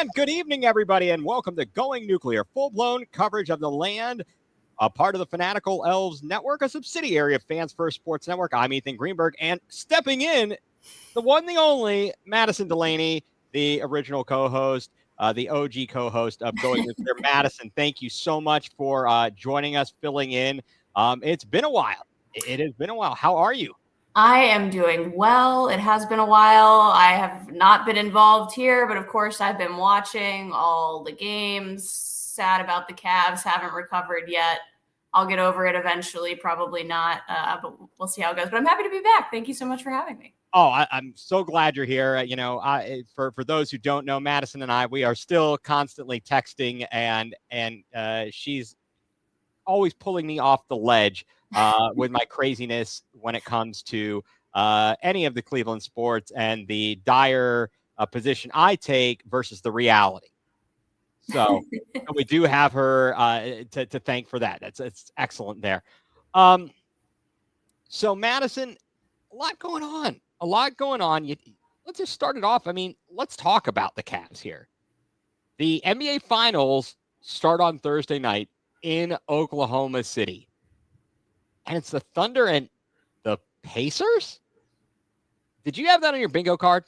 And good evening, everybody, and welcome to Going Nuclear, full-blown coverage of the land, a part of the Fanatical Elves Network, a subsidiary of Fans First Sports Network. I'm Ethan Greenberg, and stepping in, the one, the only, Madison Delaney, the original co-host, the OG co-host of Going Nuclear. Madison, thank you so much for joining us, filling in. It's been a while. It has been a while. How are you? I am doing well. It has been a while. I have not been involved here, but of course I've been watching all the games. Sad about the Cavs, haven't recovered yet. I'll get over it eventually, probably not, but we'll see how it goes. But I'm happy to be back. Thank you so much for having me. Oh, I'm so glad you're here. For those who don't know, Madison and I, we are still constantly texting, and she's always pulling me off the ledge with my craziness when it comes to any of the Cleveland sports and the dire position I take versus the reality. So we do have her to thank for that. It's excellent there. So Madison, a lot going on. Let's just start it off. I mean, let's talk about the Cavs here. The NBA Finals start on Thursday night in Oklahoma City. And it's the Thunder and the Pacers? Did you have that on your bingo card?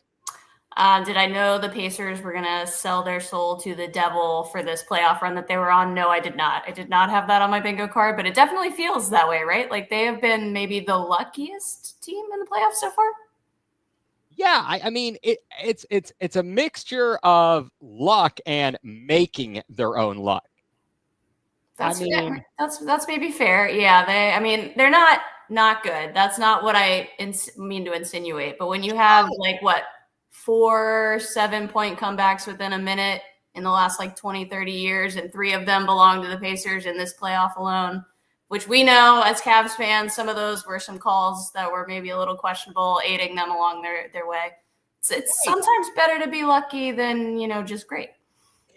Did I know the Pacers were going to sell their soul to the devil for this playoff run that they were on? No, I did not. I did not have that on my bingo card, but it definitely feels that way, right? Like they have been maybe the luckiest team in the playoffs so far. Yeah, I mean it's a mixture of luck and making their own luck. That's maybe fair. Yeah, they're not good. That's not what I mean to insinuate. But when you have 4 7-point comebacks within a minute in the last 20, 30 years, and 3 of them belong to the Pacers in this playoff alone, which we know as Cavs fans, some of those were some calls that were maybe a little questionable, aiding them along their way. It's sometimes better to be lucky than, just great.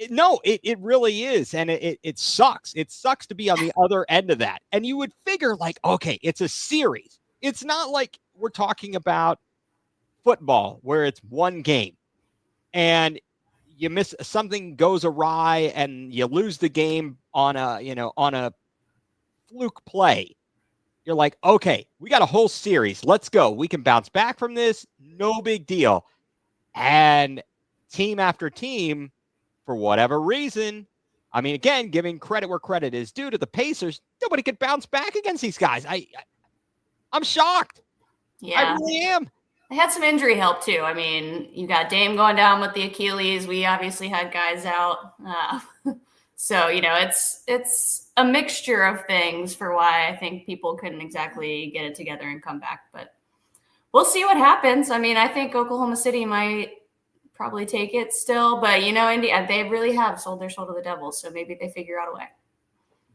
No, it really is. And it sucks. It sucks to be on the other end of that. And you would figure okay, it's a series. It's not like we're talking about football where it's one game and you miss something, goes awry and you lose the game on a fluke play. You're like, okay, we got a whole series. Let's go. We can bounce back from this. No big deal. And team after team, for whatever reason, I mean, again, giving credit where credit is due to the Pacers, nobody could bounce back against these guys. I'm shocked. Yeah, I really am. They had some injury help too. I mean, you got Dame going down with the Achilles. We obviously had guys out. So, it's a mixture of things for why I think people couldn't exactly get it together and come back. But we'll see what happens. I mean, I think Oklahoma City might probably take it still. But, India, they really have sold their soul to the devil. So maybe they figure out a way.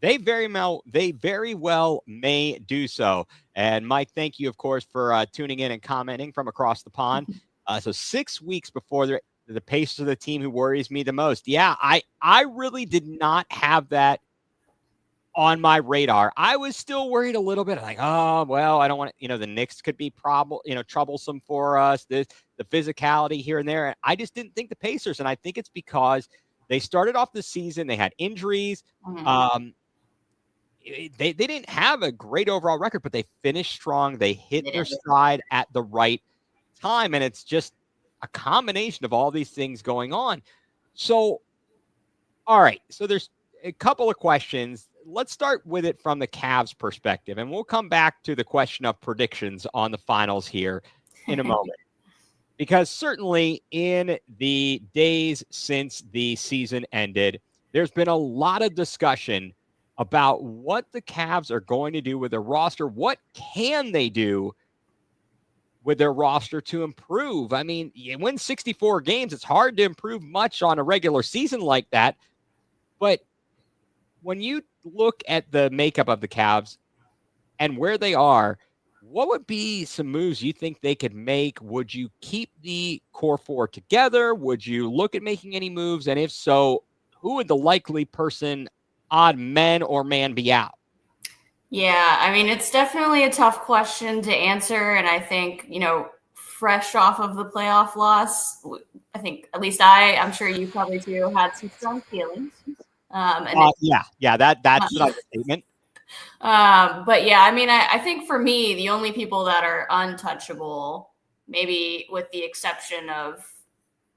They very well may do so. And Mike, thank you, of course, for tuning in and commenting from across the pond. So 6 weeks before the Pacers are the team who worries me the most. Yeah, I really did not have that on my radar. I was still worried a little bit, oh, well, I don't want to, the Knicks could be troublesome for us. The physicality here and there. I just didn't think the Pacers, and I think it's because they started off the season, they had injuries. Mm-hmm. They didn't have a great overall record, but they finished strong. They hit their stride at the right time, and it's just a combination of all these things going on. So, all right, so there's a couple of questions. Let's start with it from the Cavs perspective, and we'll come back to the question of predictions on the finals here in a moment. Because certainly in the days since the season ended, there's been a lot of discussion about what the Cavs are going to do with their roster. What can they do with their roster to improve? I mean, you win 64 games. It's hard to improve much on a regular season like that. But when you look at the makeup of the Cavs and where they are, what would be some moves you think they could make? Would you keep the core 4 together? Would you look at making any moves? And if so, who would the likely odd men or man be out? Yeah, I mean, it's definitely a tough question to answer. And I think, fresh off of the playoff loss, I think at least I'm sure you probably too had some strong feelings. Yeah, that's an understatement. But yeah, I mean, I think for me, the only people that are untouchable, maybe with the exception of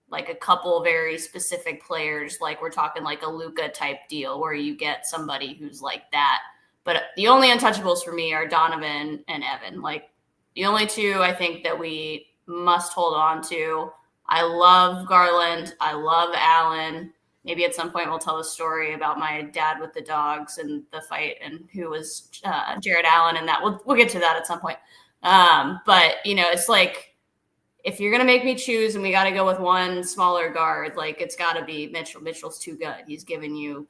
like a couple very specific players, like we're talking like a Luka type deal where you get somebody who's like that. But the only untouchables for me are Donovan and Evan. Like the only two I think that we must hold on to. I love Garland. I love Allen. Maybe at some point we'll tell a story about my dad with the dogs and the fight and who was Jared Allen, and that we'll get to that at some point. But it's like, if you're going to make me choose and we got to go with one smaller guard, like it's got to be Mitchell. Mitchell's too good. He's giving you,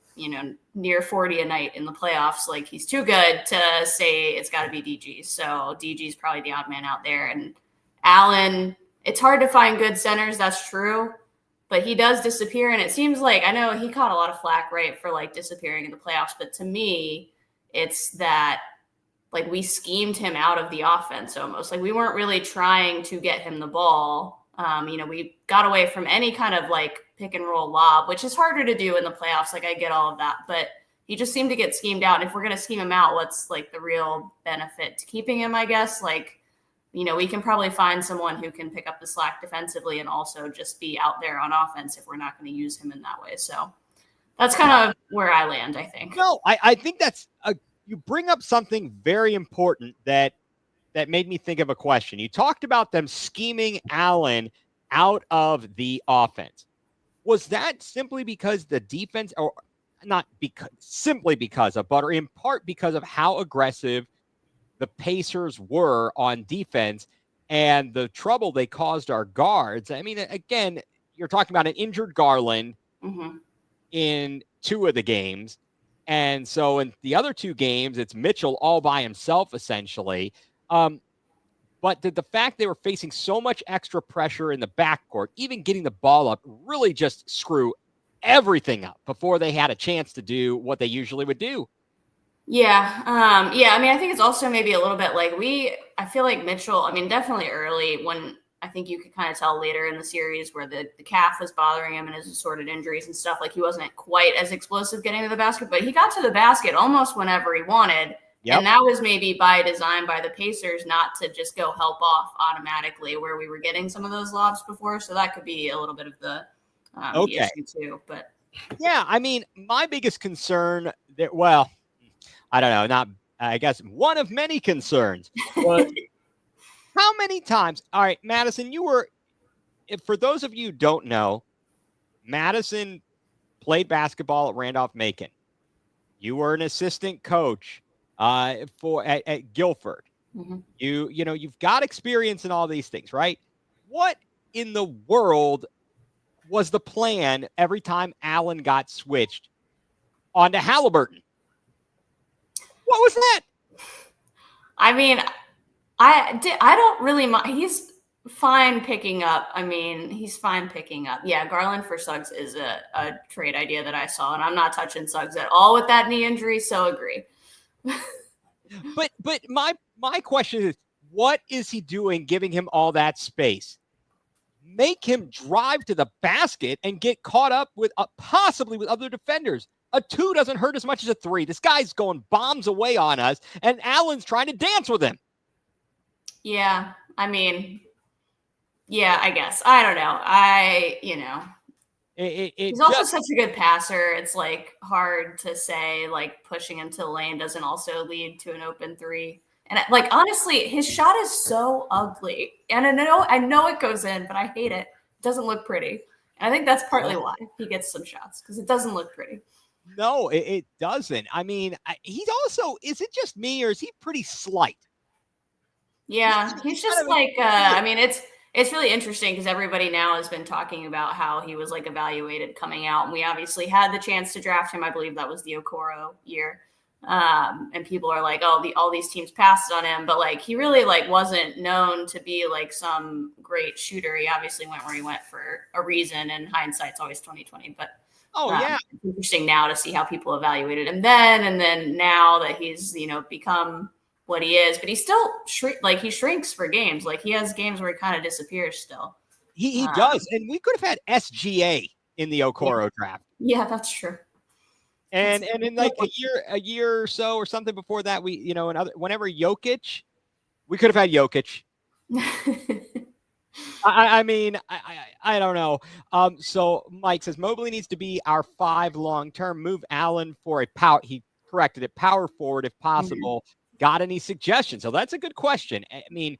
near 40 a night in the playoffs. Like he's too good to say it's got to be DG. So DG's probably the odd man out there. And Allen, it's hard to find good centers. That's true. But he does disappear. And it seems like, I know he caught a lot of flack, right, for like disappearing in the playoffs. But to me, it's that like we schemed him out of the offense almost. Like we weren't really trying to get him the ball. We got away from any kind of like pick and roll lob, which is harder to do in the playoffs. Like I get all of that, but he just seemed to get schemed out. And if we're going to scheme him out, what's like the real benefit to keeping him, I guess? Like, we can probably find someone who can pick up the slack defensively and also just be out there on offense if we're not going to use him in that way. So that's kind of where I land, I think. No, I think you bring up something very important that made me think of a question. You talked about them scheming Allen out of the offense. Was that simply because the defense, or not simply because of, but in part because of how aggressive the Pacers were on defense and the trouble they caused our guards? I mean, again, you're talking about an injured Garland in 2 of the games. And so in the other 2 games, it's Mitchell all by himself, essentially. But did the fact they were facing so much extra pressure in the backcourt, even getting the ball up, really just screw everything up before they had a chance to do what they usually would do? Yeah. I mean, I think it's also maybe a little bit like I feel like Mitchell, I mean, definitely early when I think you could kind of tell later in the series where the calf was bothering him and his assorted injuries and stuff, like he wasn't quite as explosive getting to the basket, but he got to the basket almost whenever he wanted. Yep. And that was maybe by design by the Pacers not to just go help off automatically where we were getting some of those lobs before. So that could be a little bit of the issue too. But yeah, I mean, my biggest concern I don't know, I guess one of many concerns was how many times, all right, Madison, for those of you who don't know, Madison played basketball at Randolph-Macon. You were an assistant coach at Guilford. Mm-hmm. You've got experience in all these things, right? What in the world was the plan every time Allen got switched onto Halliburton? What was that? I mean, I don't really mind. He's fine picking up. I mean, he's fine picking up. Yeah, Garland for Suggs is a trade idea that I saw, and I'm not touching Suggs at all with that knee injury, so agree. But my question is, what is he doing giving him all that space? Make him drive to the basket and get caught up with possibly with other defenders. A 2 doesn't hurt as much as a 3. This guy's going bombs away on us, and Allen's trying to dance with him. Yeah, I mean, yeah, I guess. I don't know. He's also such a good passer. It's like hard to say like pushing him to the lane doesn't also lead to an open 3. And like, honestly, his shot is so ugly. And I know it goes in, but I hate it. It doesn't look pretty. And I think that's partly why he gets some shots, because it doesn't look pretty. No, it doesn't. I mean, he's also, is it just me or is he pretty slight? Yeah, he's just like, I mean, it's really interesting because everybody now has been talking about how he was like evaluated coming out. And we obviously had the chance to draft him. I believe that was the Okoro year. And people are like, oh, all these teams passed on him, but like, he really like wasn't known to be like some great shooter. He obviously went where he went for a reason, and hindsight's always 20/20, but it's interesting now to see how people evaluated him then. And then now that he's, become what he is, but he still he shrinks for games. Like he has games where he kind of disappears still. He does. And we could have had SGA in the Okoro draft. Yeah, that's true. And in like a year or so or something before that, we, whenever Jokic, we could have had Jokic. I mean, I don't know. So Mike says Mobley needs to be our 5 long-term. Move Allen for a power. He corrected it, power forward if possible. Got any suggestions? So that's a good question. I mean,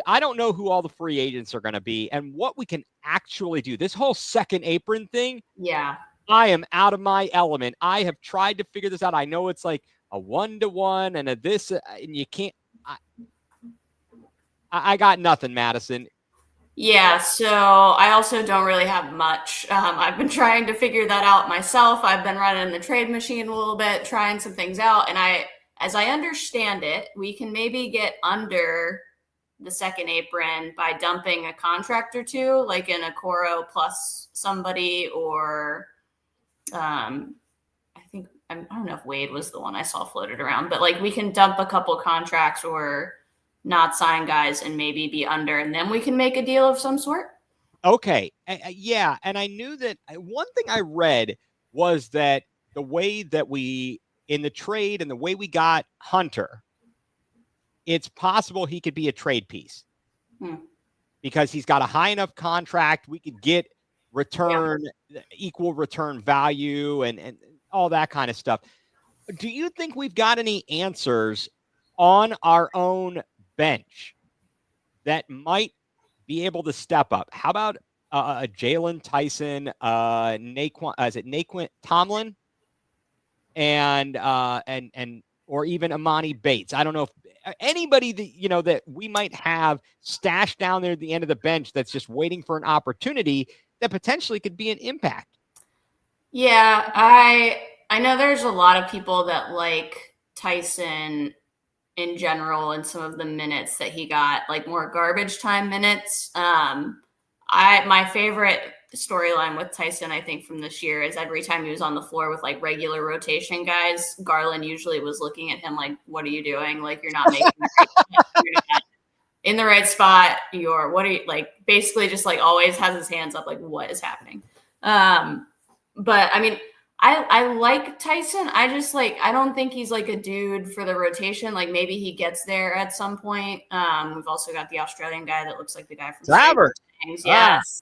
I don't know who all the free agents are going to be and what we can actually do. This whole second apron thing. Yeah. I am out of my element. I have tried to figure this out. I know it's like a 1-to-1 and a this, and you can't. I got nothing, Madison. Yeah, so I also don't really have much. I've been trying to figure that out myself. I've been running the trade machine a little bit, trying some things out. And as I understand it, we can maybe get under the second apron by dumping a contract or two, like an Okoro plus somebody, or I don't know if Wade was the one I saw floated around, but like we can dump a couple contracts or not sign guys and maybe be under, and then we can make a deal of some sort. Okay. Yeah. And I knew that one thing I read was that the way that in the trade and the way we got Hunter, it's possible he could be a trade piece because he's got a high enough contract. We could get equal return value and all that kind of stuff. Do you think we've got any answers on our own bench that might be able to step up? How about Jalen Tyson, Naquan Tomlin, and or even Amani Bates? I don't know if anybody that that we might have stashed down there at the end of the bench that's just waiting for an opportunity that potentially could be an impact. Yeah, I know there's a lot of people that like Tyson in general and some of the minutes that he got, like more garbage time minutes. My favorite storyline with Tyson, I think, from this year is every time he was on the floor with like regular rotation guys, Garland usually was looking at him like, what are you doing? Like, you're not making in the right spot. Basically just like always has his hands up, like what is happening? But I mean, I like Tyson. I just I don't think he's like a dude for the rotation. Like maybe he gets there at some point. We've also got the Australian guy that looks like the guy from Travers. Yes.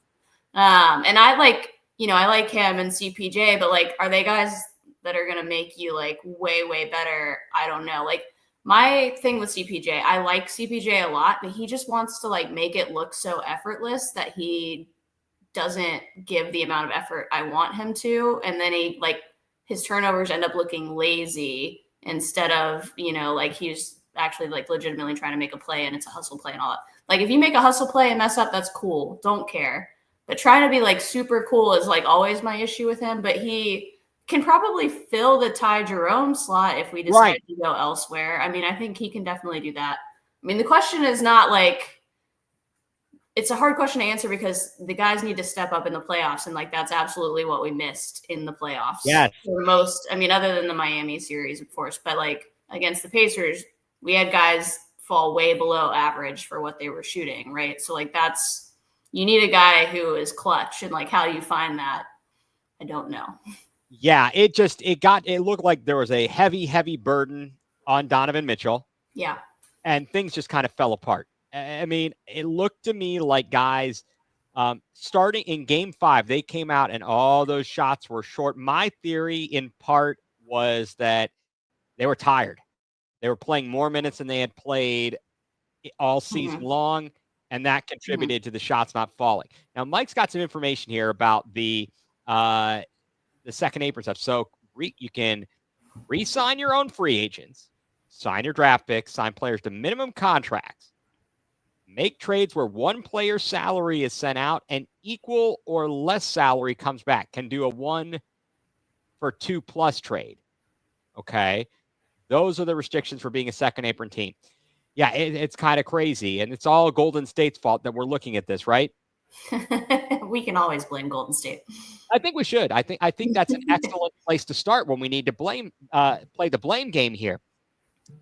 And I like him and CPJ, but like, are they guys that are going to make you like way, way better? I don't know. Like my thing with CPJ, I like CPJ a lot, but he just wants to like make it look so effortless that he doesn't give the amount of effort I want him to. And then his turnovers end up looking lazy instead of, like he's actually like legitimately trying to make a play and it's a hustle play and all that. Like if you make a hustle play and mess up, that's cool. Don't care. But trying to be like super cool is like always my issue with him. But he can probably fill the Ty Jerome slot if we decide to go elsewhere. I mean, I think he can definitely do that. I mean, the question is not like, it's a hard question to answer because the guys need to step up in the playoffs. And like, that's absolutely what we missed in the playoffs. Yeah. For most, I mean, other than the Miami series, of course, but like against the Pacers, we had guys fall way below average for what they were shooting. Right. So like you need a guy who is clutch, and like how you find that, I don't know. Yeah. It looked like there was a heavy burden on Donovan Mitchell. Yeah. And things just kind of fell apart. I mean, it looked to me like guys starting in game 5, they came out and all those shots were short. My theory in part was that they were tired. They were playing more minutes than they had played all season long, and that contributed to the shots not falling. Now, Mike's got some information here about the second apron stuff. So you can re-sign your own free agents, sign your draft picks, sign players to minimum contracts, make trades where one player's salary is sent out and equal or less salary comes back. Can do a 1 for 2+ trade. Okay. Those are the restrictions for being a second apron team. Yeah, it's kind of crazy. And it's all Golden State's fault that we're looking at this, right? We can always blame Golden State. I think we should. I think that's an excellent place to start when we need to play the blame game here.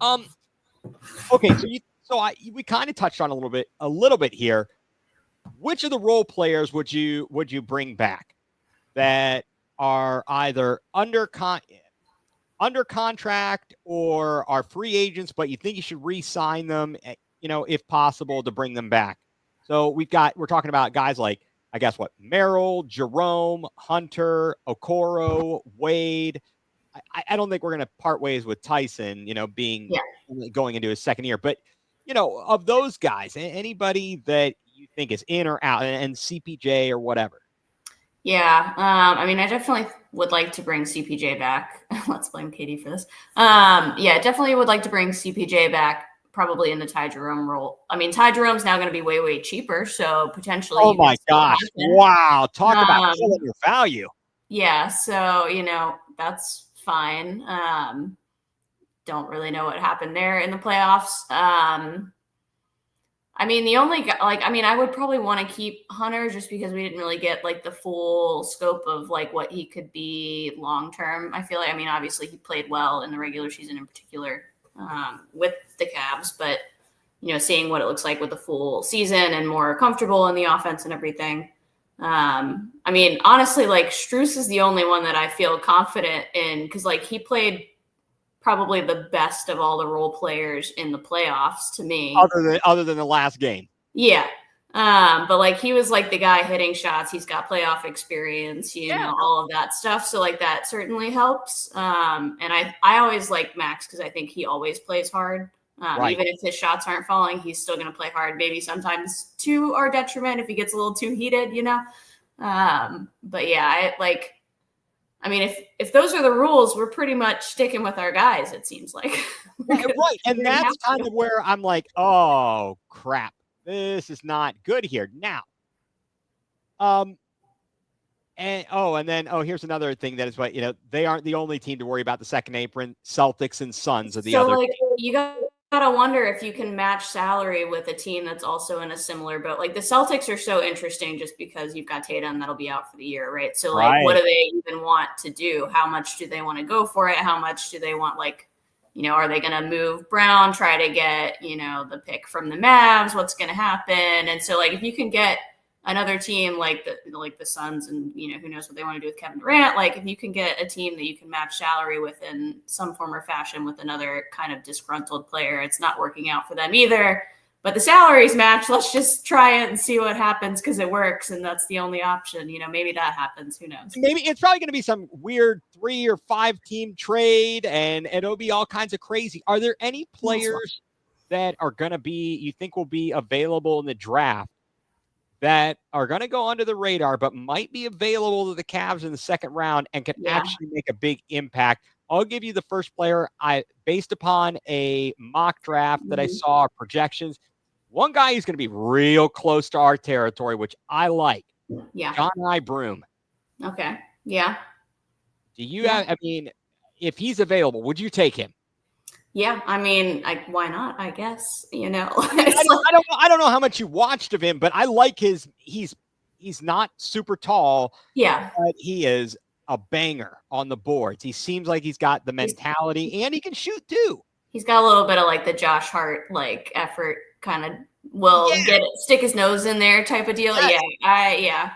Okay, so we kind of touched on a little bit here. which of the role players would you bring back that are either under contract or are free agents, but you think you should re-sign them, if possible, to bring them back? So we're talking about guys like, I guess, Merrill, Jerome, Hunter, Okoro, Wade. I don't think we're going to part ways with Tyson, going into his second year. But, of those guys, anybody that you think is in or out, and CPJ or whatever. Yeah. I mean, I definitely would like to bring CPJ back. Let's blame Katie for this. Yeah, definitely would like to bring CPJ back, probably in the Ty Jerome role. I mean, Ty Jerome's now going to be way, way cheaper. So potentially. Oh my gosh. Wow. Talk about killing your value. Yeah. So, that's fine. Don't really know what happened there in the playoffs. I mean, the only I would probably want to keep Hunter just because we didn't really get the full scope of what he could be long term. I feel obviously he played well in the regular season in particular with the Cavs, but seeing what it looks like with the full season and more comfortable in the offense and everything. Honestly, Strus is the only one that I feel confident in because he played probably the best of all the role players in the playoffs to me. Other than the last game. Yeah. But he was the guy hitting shots. He's got playoff experience, all of that stuff. So that certainly helps. And I always like Max because I think he always plays hard. Right. Even if his shots aren't falling, he's still going to play hard. Maybe sometimes to our detriment if he gets a little too heated, But yeah, if those are the rules, we're pretty much sticking with our guys, it seems like. Right. And that's kind of where I'm like, oh, crap. This is not good here. Now, here's another thing that is they aren't the only team to worry about the second apron. Celtics and Suns are the other. You gotta wonder if you can match salary with a team that's also in a similar boat. The Celtics are so interesting just because you've got Tatum that'll be out for the year, right? So what do they even want to do? How much do they want to go for it? How much do they want are they going to move Brown, try to get, the pick from the Mavs? What's going to happen? And so if you can get another team like the Suns and, who knows what they want to do with Kevin Durant, if you can get a team that you can match salary with in some form or fashion with another kind of disgruntled player, it's not working out for them either. But the salaries match, let's just try it and see what happens because it works. And that's the only option. Maybe that happens. Who knows? Maybe it's probably going to be some weird 3 or 5 team trade and it'll be all kinds of crazy. Are there any players that are going to you think will be available in the draft that are going to go under the radar, but might be available to the Cavs in the second round and can actually make a big impact? I'll give you the first player based upon a mock draft that I saw, projections. One guy who's going to be real close to our territory, which I like. Yeah. John Broome. Okay. Yeah. Do you have, if he's available, would you take him? Yeah. Why not? I guess, I don't know how much you watched of him, but I like he's not super tall. Yeah. But he is a banger on the boards. He seems like he's got the mentality and he can shoot too. He's got a little bit of the Josh Hart effort, kind of stick his nose in there type of deal. Yeah.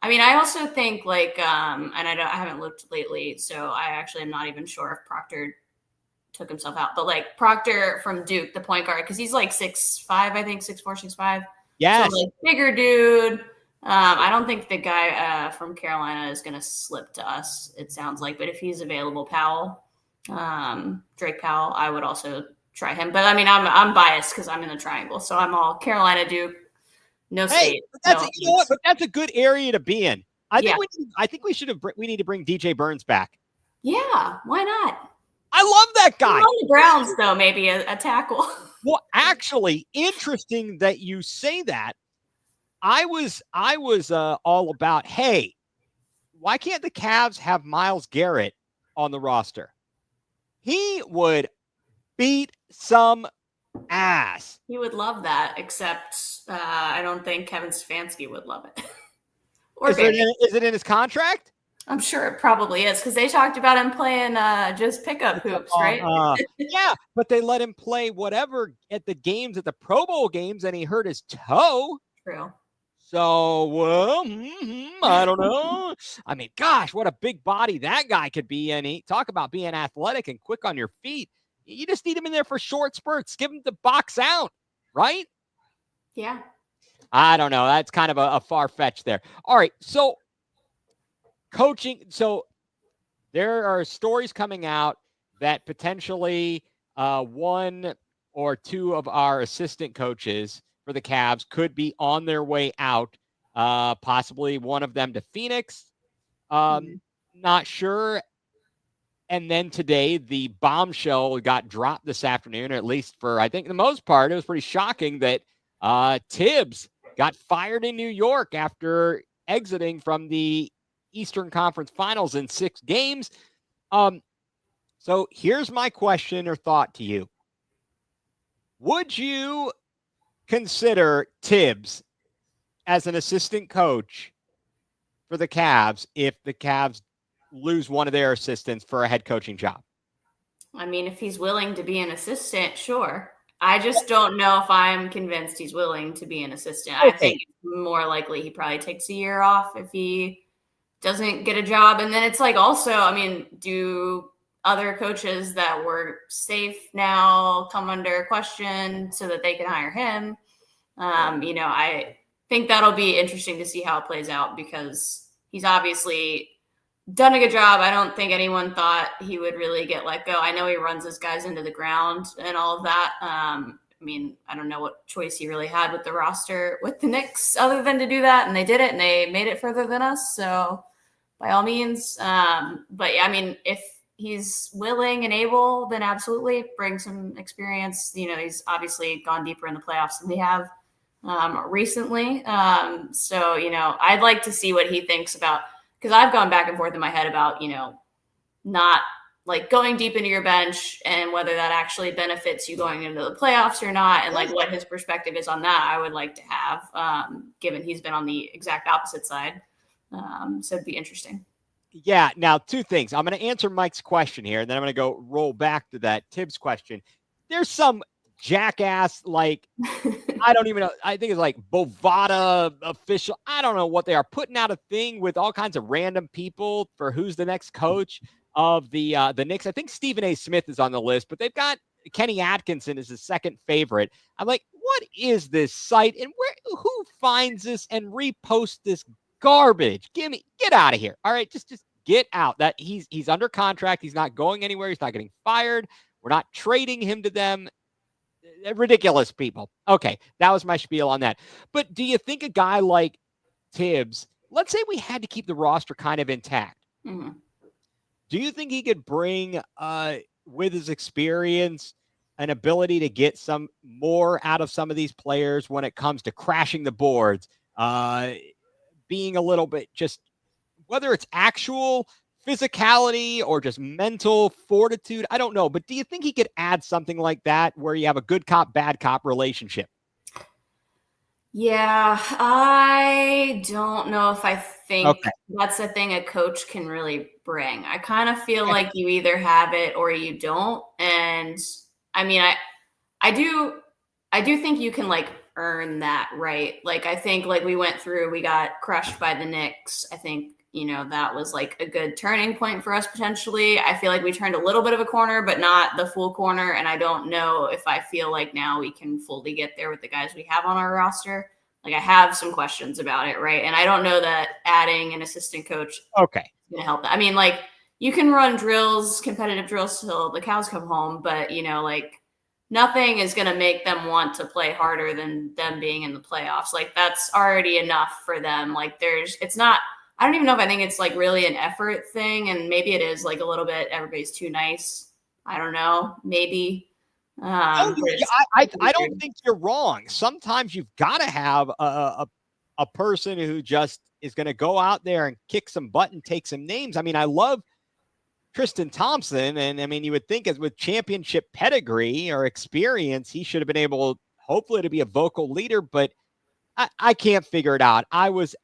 I also think and I haven't looked lately, so I actually am not even sure if Proctor took himself out, but Proctor from Duke, the point guard, because he's 6'5", I think 6'4", 6'5". Yes. So bigger dude. I don't think the guy from Carolina is going to slip to us, it sounds like, but if he's available, Drake Powell, I would also try him. But I'm biased because I'm in the triangle, so I'm all Carolina, Duke, no state. But that's a good area to be in. I think we need to bring DJ Burns back. Yeah, why not? I love that guy. On the Browns, though, maybe a tackle. Well, actually, interesting that you say that. I was all about, hey, why can't the Cavs have Myles Garrett on the roster? He would beat some ass. He would love that, except I don't think Kevin Stefanski would love it. Is it in his contract? I'm sure it probably is because they talked about him playing just pickup hoops, right? Yeah, but they let him play whatever at the games, at the Pro Bowl games, and he hurt his toe. True. So, I don't know. I mean, gosh, what a big body that guy could be. And talk about being athletic and quick on your feet. You just need him in there for short spurts. Give him the box out, right? Yeah. I don't know. That's kind of a far fetch there. All right. So, coaching. So, there are stories coming out that potentially one or two of our assistant coaches for the Cavs could be on their way out. Possibly one of them to Phoenix. Not sure. And then today, the bombshell got dropped this afternoon, or at least for, I think, the most part. It was pretty shocking that Tibbs got fired in New York after exiting from the Eastern Conference Finals in 6 games. So here's my question or thought to you. Would you consider Tibbs as an assistant coach for the Cavs if the Cavs lose one of their assistants for a head coaching job? I mean, if he's willing to be an assistant, sure. I just don't know if I'm convinced he's willing to be an assistant. Okay. I think it's more likely he probably takes a year off if he doesn't get a job. And then it's like also, I mean, do other coaches that were safe now come under question so that they can hire him? I think that'll be interesting to see how it plays out because he's obviously done a good job. I don't think anyone thought he would really get let go. I know he runs his guys into the ground and all of that. I mean, I don't know what choice he really had with the roster with the Knicks other than to do that. And they did it and they made it further than us. So by all means. But yeah, I mean, if he's willing and able, then absolutely bring some experience. He's obviously gone deeper in the playoffs than we have recently. So, I'd like to see what he thinks about, because I've gone back and forth in my head about, not like going deep into your bench and whether that actually benefits you going into the playoffs or not. And like what his perspective is on that, I would like to have, given he's been on the exact opposite side. So it'd be interesting. Yeah. Now, 2 things. I'm going to answer Mike's question here, and then I'm going to go roll back to that Tibbs question. There's some jackass, like, I don't even know. I think it's like Bovada official. I don't know what they are, putting out a thing with all kinds of random people for who's the next coach of the Knicks. I think Stephen A. Smith is on the list, but they've got Kenny Atkinson as his second favorite. I'm like, what is this site, and who finds this and reposts this garbage? Get out of here. All right, just get out. That he's under contract. He's not going anywhere. He's not getting fired. We're not trading him to them. Ridiculous people. Okay, that was my spiel on that. But do you think a guy like Tibbs, let's say we had to keep the roster kind of intact, do you think he could bring, with his experience, an ability to get some more out of some of these players when it comes to crashing the boards, being a little bit just, whether it's actual physicality or just mental fortitude? I don't know. But do you think he could add something like that where you have a good cop, bad cop relationship? Yeah, I don't know if I think that's a thing a coach can really bring. I kind of feel like you either have it or you don't. And I mean, I do think you can like earn that, right? Like, I think like we got crushed by the Knicks. I think, that was like a good turning point for us potentially. I feel like we turned a little bit of a corner, but not the full corner. And I don't know if I feel like now we can fully get there with the guys we have on our roster. Like, I have some questions about it, right? And I don't know that adding an assistant coach is going to help that. I mean, like, you can run drills, competitive drills till the cows come home, but, like, nothing is going to make them want to play harder than them being in the playoffs. Like, that's already enough for them. Like, it's not, I don't even know if I think it's like really an effort thing. And maybe it is like a little bit, everybody's too nice. I don't know, maybe. I don't think you're wrong. Sometimes you've got to have a person who just is going to go out there and kick some butt and take some names. I mean, I love Tristan Thompson, and I mean, you would think as with championship pedigree or experience, he should have been able, hopefully, to be a vocal leader, but I can't figure it out. I was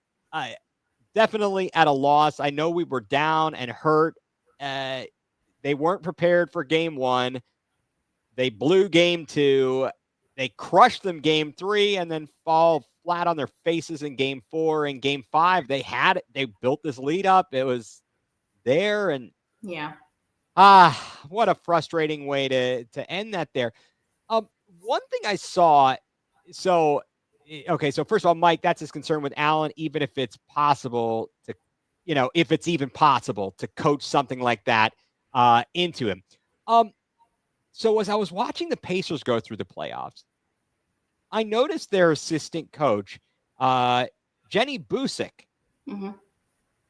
definitely at a loss. I know we were down and hurt. They weren't prepared for game 1. They blew game 2. They crushed them game 3 and then fall flat on their faces in game 4 and game 5. They built this lead up. It was there. And yeah. What a frustrating way to end that there. One thing I saw, so first of all, Mike, that's his concern with Allen, even if it's possible to, if it's even possible to coach something like that into him. So as I was watching the Pacers go through the playoffs, I noticed their assistant coach, Jenny Busick. Mm-hmm.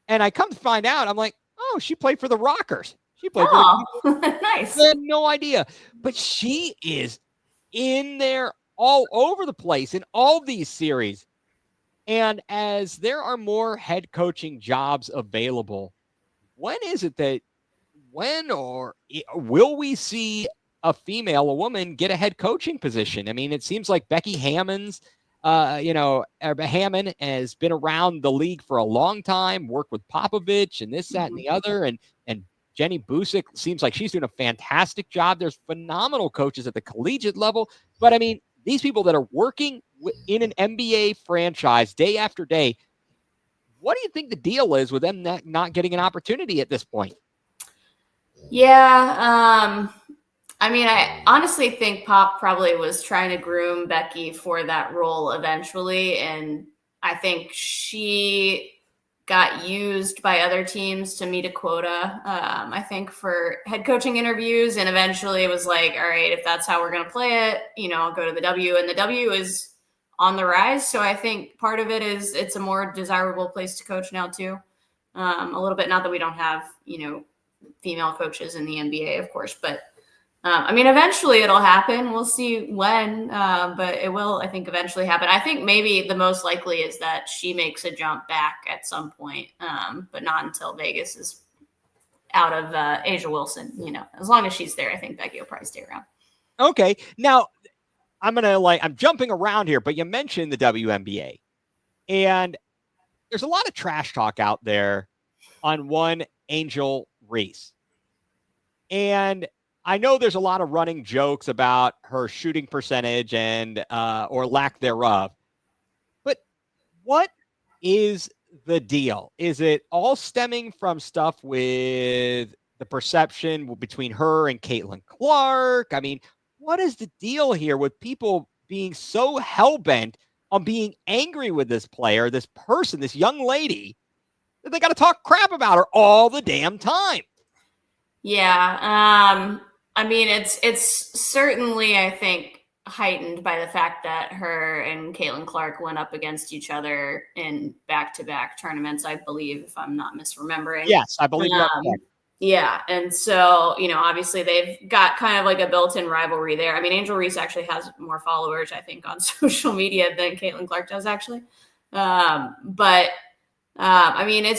And I come to find out, I'm like, oh, she played for the Rockers. She played for the nice. I had no idea. But she is in there all over the place in all these series. And as there are more head coaching jobs available, when or will we see a woman get a head coaching position? I mean, it seems like Becky Hammond has been around the league for a long time, worked with Popovich and this, that, and the other. And Jenny Busick seems like she's doing a fantastic job. There's phenomenal coaches at the collegiate level. But I mean, these people that are working in an NBA franchise day after day, what do you think the deal is with them not getting an opportunity at this point? Yeah. I mean, I honestly think Pop probably was trying to groom Becky for that role eventually. And I think she got used by other teams to meet a quota, I think, for head coaching interviews. And eventually it was like, all right, if that's how we're going to play it, I'll go to the W. And the W is on the rise. So I think part of it is it's a more desirable place to coach now too. A little bit, not that we don't have, female coaches in the NBA, of course, but I mean, eventually it'll happen. We'll see when, but it will, I think, eventually happen. I think maybe the most likely is that she makes a jump back at some point, but not until Vegas is out of Asia Wilson. As long as she's there, I think Becky will probably stay around. Okay. Now, I'm jumping around here, but you mentioned the WNBA. And there's a lot of trash talk out there on one Angel Reese. And I know there's a lot of running jokes about her shooting percentage and or lack thereof. But what is the deal? Is it all stemming from stuff with the perception between her and Caitlin Clark? I mean, what is the deal here with people being so hell-bent on being angry with this player, this person, this young lady, that they got to talk crap about her all the damn time? Yeah. I mean, it's certainly, I think, heightened by the fact that her and Caitlin Clark went up against each other in back-to-back tournaments, I believe, if I'm not misremembering. Yes, I believe that's correct. Yeah. And so, obviously they've got kind of like a built-in rivalry there. I mean, Angel Reese actually has more followers, I think, on social media than Caitlin Clark does, actually. But I mean,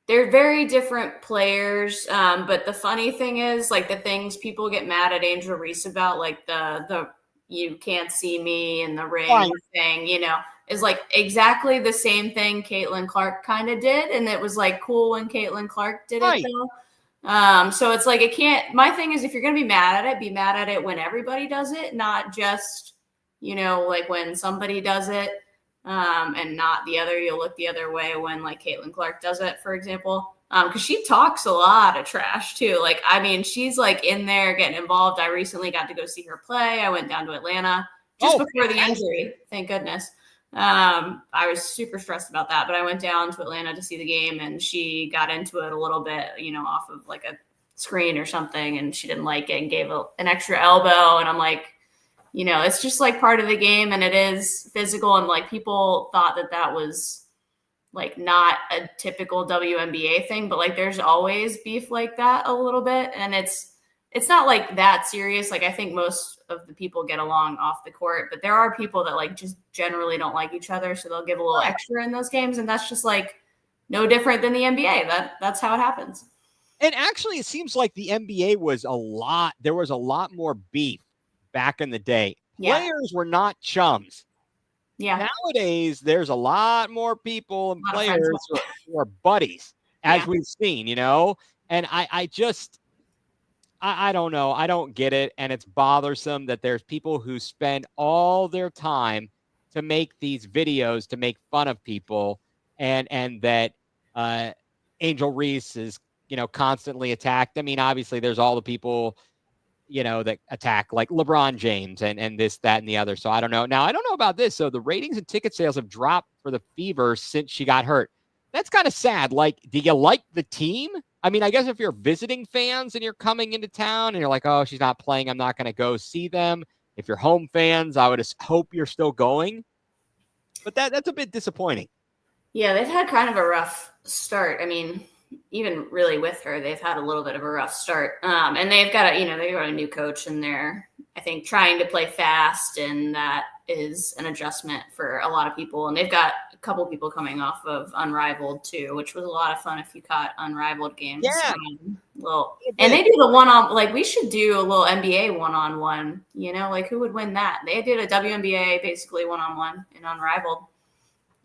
they're very different players. But the funny thing is, like, the things people get mad at Angel Reese about, like the you can't see me in the ring thing, is like exactly the same thing Caitlin Clark kind of did. And it was like cool when Caitlin Clark did it though. So it's like, my thing is, if you're going to be mad at it, be mad at it when everybody does it, not just, like when somebody does it. And not the other. You'll look the other way when like Caitlin Clark does it, for example, because she talks a lot of trash too. Like, I mean, she's like in there getting involved. I recently got to go see her play. I went down to Atlanta just before the injury. Thank goodness. I was super stressed about that, but I went down to Atlanta to see the game, and she got into it a little bit, off of like a screen or something, and she didn't like it and gave an extra elbow. And I'm like, it's just like part of the game, and it is physical. And like people thought that was like not a typical WNBA thing, but like there's always beef like that a little bit. And it's not like that serious. Like I think most of the people get along off the court, but there are people that like just generally don't like each other. So they'll give a little extra in those games. And that's just like no different than the NBA. That's how it happens. And actually it seems like the NBA there was a lot more beef back in the day. Players were not chums. Yeah. Nowadays, there's a lot more people and players who are buddies, as we've seen, And I don't know. I don't get it. And it's bothersome that there's people who spend all their time to make these videos to make fun of people, and that Angel Reese is, constantly attacked. I mean, obviously there's all the people, that attack like LeBron James and this, that, and the other. So I don't know. Now, I don't know about this. So the ratings and ticket sales have dropped for the Fever since she got hurt. That's kind of sad. Like, do you like the team? I mean, I guess if you're visiting fans and you're coming into town and you're like, oh, she's not playing, I'm not going to go see them. If you're home fans, I would hope you're still going. But that's a bit disappointing. Yeah, they've had kind of a rough start. I mean, even really with her, they've had a little bit of a rough start. And they've got they got a new coach, and they're, I think, trying to play fast, and that is an adjustment for a lot of people. And they've got a couple people coming off of Unrivaled too, which was a lot of fun if you caught Unrivaled games. Yeah. And they do the one-on, like, we should do a little NBA one-on-one, like who would win that? They did a WNBA basically one-on-one in Unrivaled.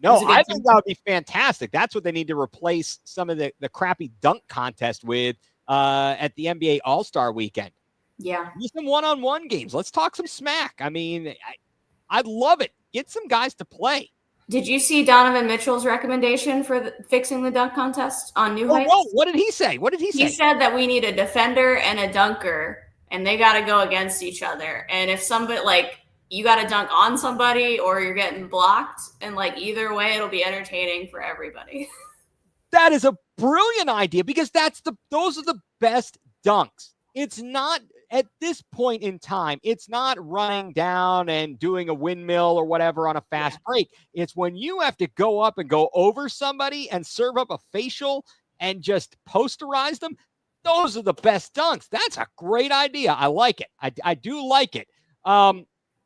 No, I think that would be fantastic. That's what they need to replace some of the crappy dunk contest with at the NBA All-Star Weekend. Yeah. Use some one-on-one games. Let's talk some smack. I mean, I'd love it. Get some guys to play. Did you see Donovan Mitchell's recommendation for fixing the dunk contest on New Heights? Whoa, what did he say? He said that we need a defender and a dunker, and they got to go against each other. And if somebody, like, you got to dunk on somebody or you're getting blocked, and like either way, it'll be entertaining for everybody. That is a brilliant idea, because those are the best dunks. It's not, at this point in time, it's not running down and doing a windmill or whatever on a fast break. It's when you have to go up and go over somebody and serve up a facial and just posterize them. Those are the best dunks. That's a great idea. I like it. I do like it.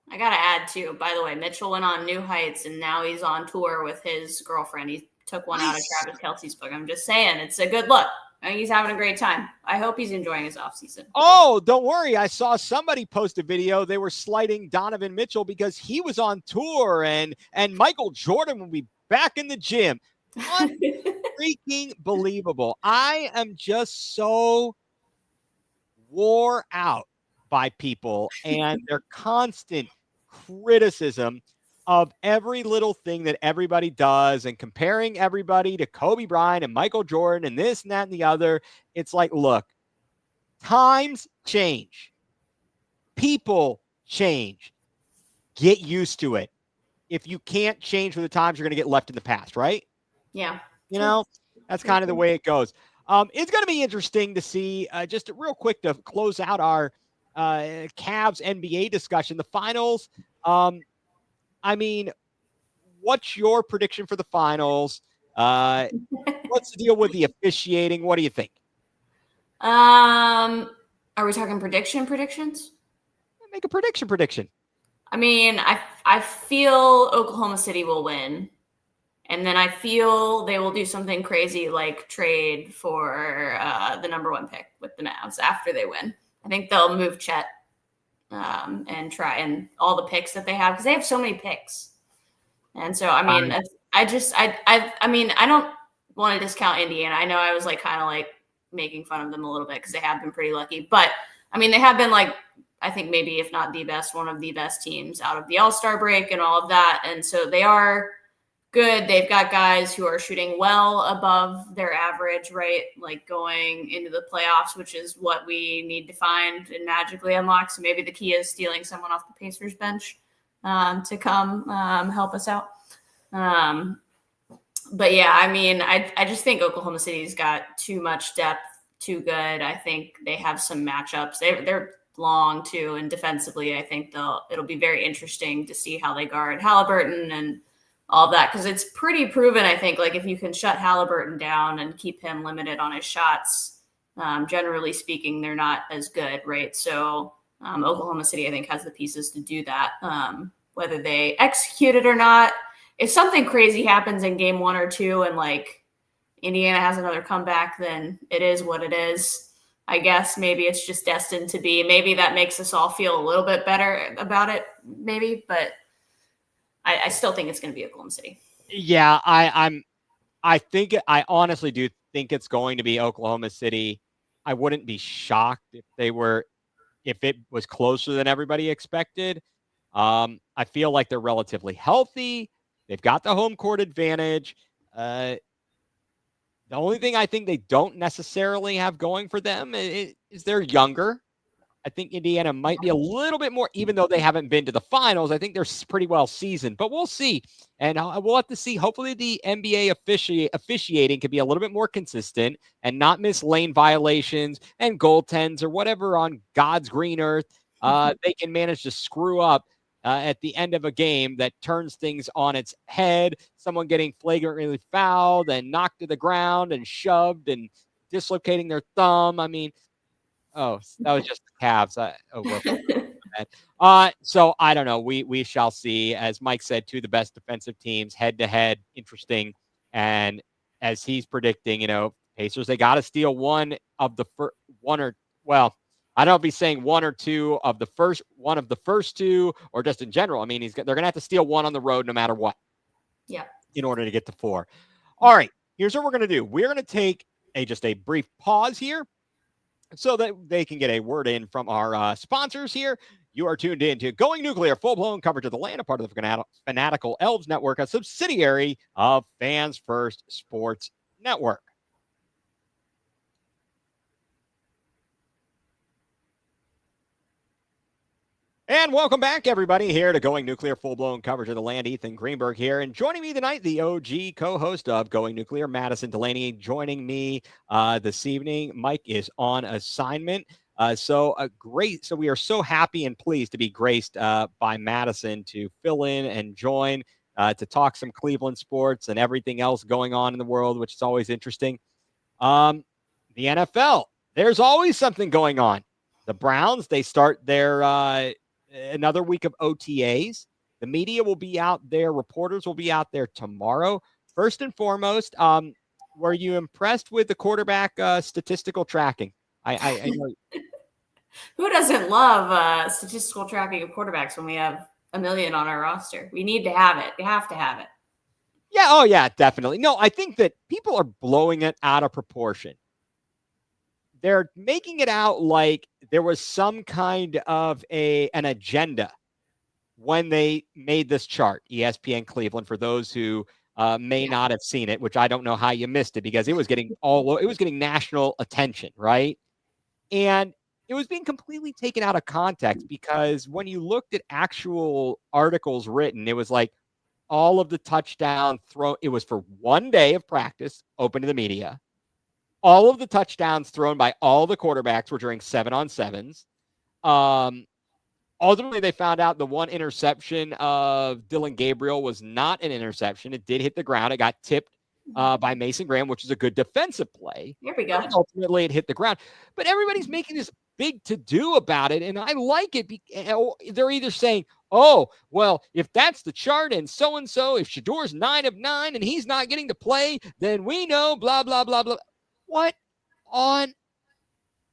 I got to add too, by the way, Mitchell went on New Heights, and now he's on tour with his girlfriend. He took one out of Travis Kelce's book. I'm just saying, it's a good look. I think he's having a great time. I hope he's enjoying his offseason. Oh, don't worry. I saw somebody post a video. They were slighting Donovan Mitchell because he was on tour, and Michael Jordan will be back in the gym. Freaking believable. I am just so wore out by people and their constant criticism of every little thing that everybody does, and comparing everybody to Kobe Bryant and Michael Jordan and this and that and the other. It's like, look, times change. People change. Get used to it. If you can't change with the times, you're going to get left in the past, right? Yeah. That's kind of the way it goes. It's going to be interesting to see, just real quick to close out our Cavs NBA discussion, the finals. I mean, what's your prediction for the finals? What's the deal with the officiating? What do you think? Are we talking predictions? Make a prediction. I mean, I feel Oklahoma City will win. And then I feel they will do something crazy like trade for the number one pick with the Mavs after they win. I think they'll move Chet and try, and all the picks that they have, because they have so many picks. And so, I mean, I mean, I don't want to discount Indiana. I know I was like kind of like making fun of them a little bit because they have been pretty lucky, but I mean, they have been, like, I think maybe if not the best, one of the best teams out of the All-Star break and all of that. And so they are good. They've got guys who are shooting well above their average, right? Like going into the playoffs, which is what we need to find and magically unlock. So maybe the key is stealing someone off the Pacers bench to come help us out. But yeah, I mean, I just think Oklahoma City's got too much depth, too good. I think they have some matchups. They're long too, and defensively, I think it'll be very interesting to see how they guard Halliburton and all that, because it's pretty proven, I think, like if you can shut Halliburton down and keep him limited on his shots, generally speaking, they're not as good, right? So Oklahoma City, I think, has the pieces to do that. Whether they execute it or not, if something crazy happens in game 1 or 2 and like Indiana has another comeback, then it is what it is. I guess maybe it's just destined to be. Maybe that makes us all feel a little bit better about it, maybe, but I still think it's going to be Oklahoma City. Yeah, I honestly do think it's going to be Oklahoma City. I wouldn't be shocked if it was closer than everybody expected. I feel like they're relatively healthy. They've got the home court advantage. The only thing I think they don't necessarily have going for them is they're younger. I think Indiana might be a little bit more, even though they haven't been to the finals. I think they're pretty well seasoned, but we'll see. And we'll have to see. Hopefully, the NBA officiating can be a little bit more consistent and not miss lane violations and goaltends or whatever on God's green earth they can manage to screw up at the end of a game that turns things on its head. Someone getting flagrantly fouled and knocked to the ground and shoved and dislocating their thumb. I mean, oh, that was just the Cavs. So I don't know. We shall see. As Mike said, two of the best defensive teams head to head. Interesting. And as he's predicting, Pacers, they got to steal one of the first I don't know if he's saying one of the first two, or just in general. I mean, they're going to have to steal one on the road no matter what. Yeah. In order to get to 4. All right. Here's what we're going to do. We're going to take just a brief pause here, so that they can get a word in from our sponsors here. You are tuned in to Going Nuclear, full-blown coverage of the land, a part of the Fanatical Elves Network, a subsidiary of Fans First Sports Network. And welcome back, everybody, here to Going Nuclear, full-blown coverage of the land. Ethan Greenberg here. And joining me tonight, the OG co-host of Going Nuclear, Madison Delaney, joining me this evening. Mike is on assignment. So we are so happy and pleased to be graced by Madison to fill in and join to talk some Cleveland sports and everything else going on in the world, which is always interesting. The NFL, there's always something going on. The Browns, they start their another week of OTAs. The media will be out there. Reporters will be out there tomorrow. First and foremost, were you impressed with the quarterback statistical tracking? I know. Who doesn't love statistical tracking of quarterbacks when we have a million on our roster? We need to have it. We have to have it. Yeah. Oh, yeah, definitely. No, I think that people are blowing it out of proportion. They're making it out like there was some kind of an agenda when they made this chart, ESPN Cleveland, for those who may not have seen it, which I don't know how you missed it, because it was getting national attention, right? And it was being completely taken out of context, because when you looked at actual articles written, it was like all of the touchdowns thrown. It was for one day of practice, open to the media. All of the touchdowns thrown by all the quarterbacks were during 7-on-7s. Ultimately, they found out the one interception of Dylan Gabriel was not an interception. It did hit the ground. It got tipped by Mason Graham, which is a good defensive play. Here we go. Ultimately, it hit the ground. But everybody's making this big to-do about it, and I like it. They're either saying, oh, well, if that's the chart and so-and-so, if Shador's 9 of 9 and he's not getting to play, then we know blah, blah, blah, blah. What on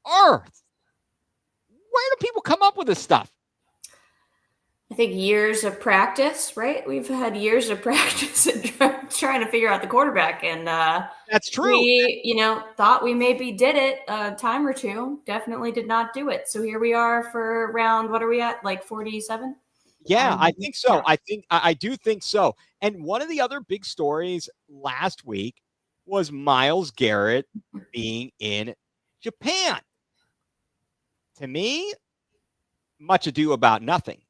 earth? Where do people come up with this stuff? I think years of practice, right? We've had years of practice in trying to figure out the quarterback. And that's true. We, thought we maybe did it a time or two. Definitely did not do it. So here we are for round, what are we at? Like 47? Yeah, I think so. Yeah. I do think so. And one of the other big stories last week was Myles Garrett being in Japan. To me, much ado about nothing.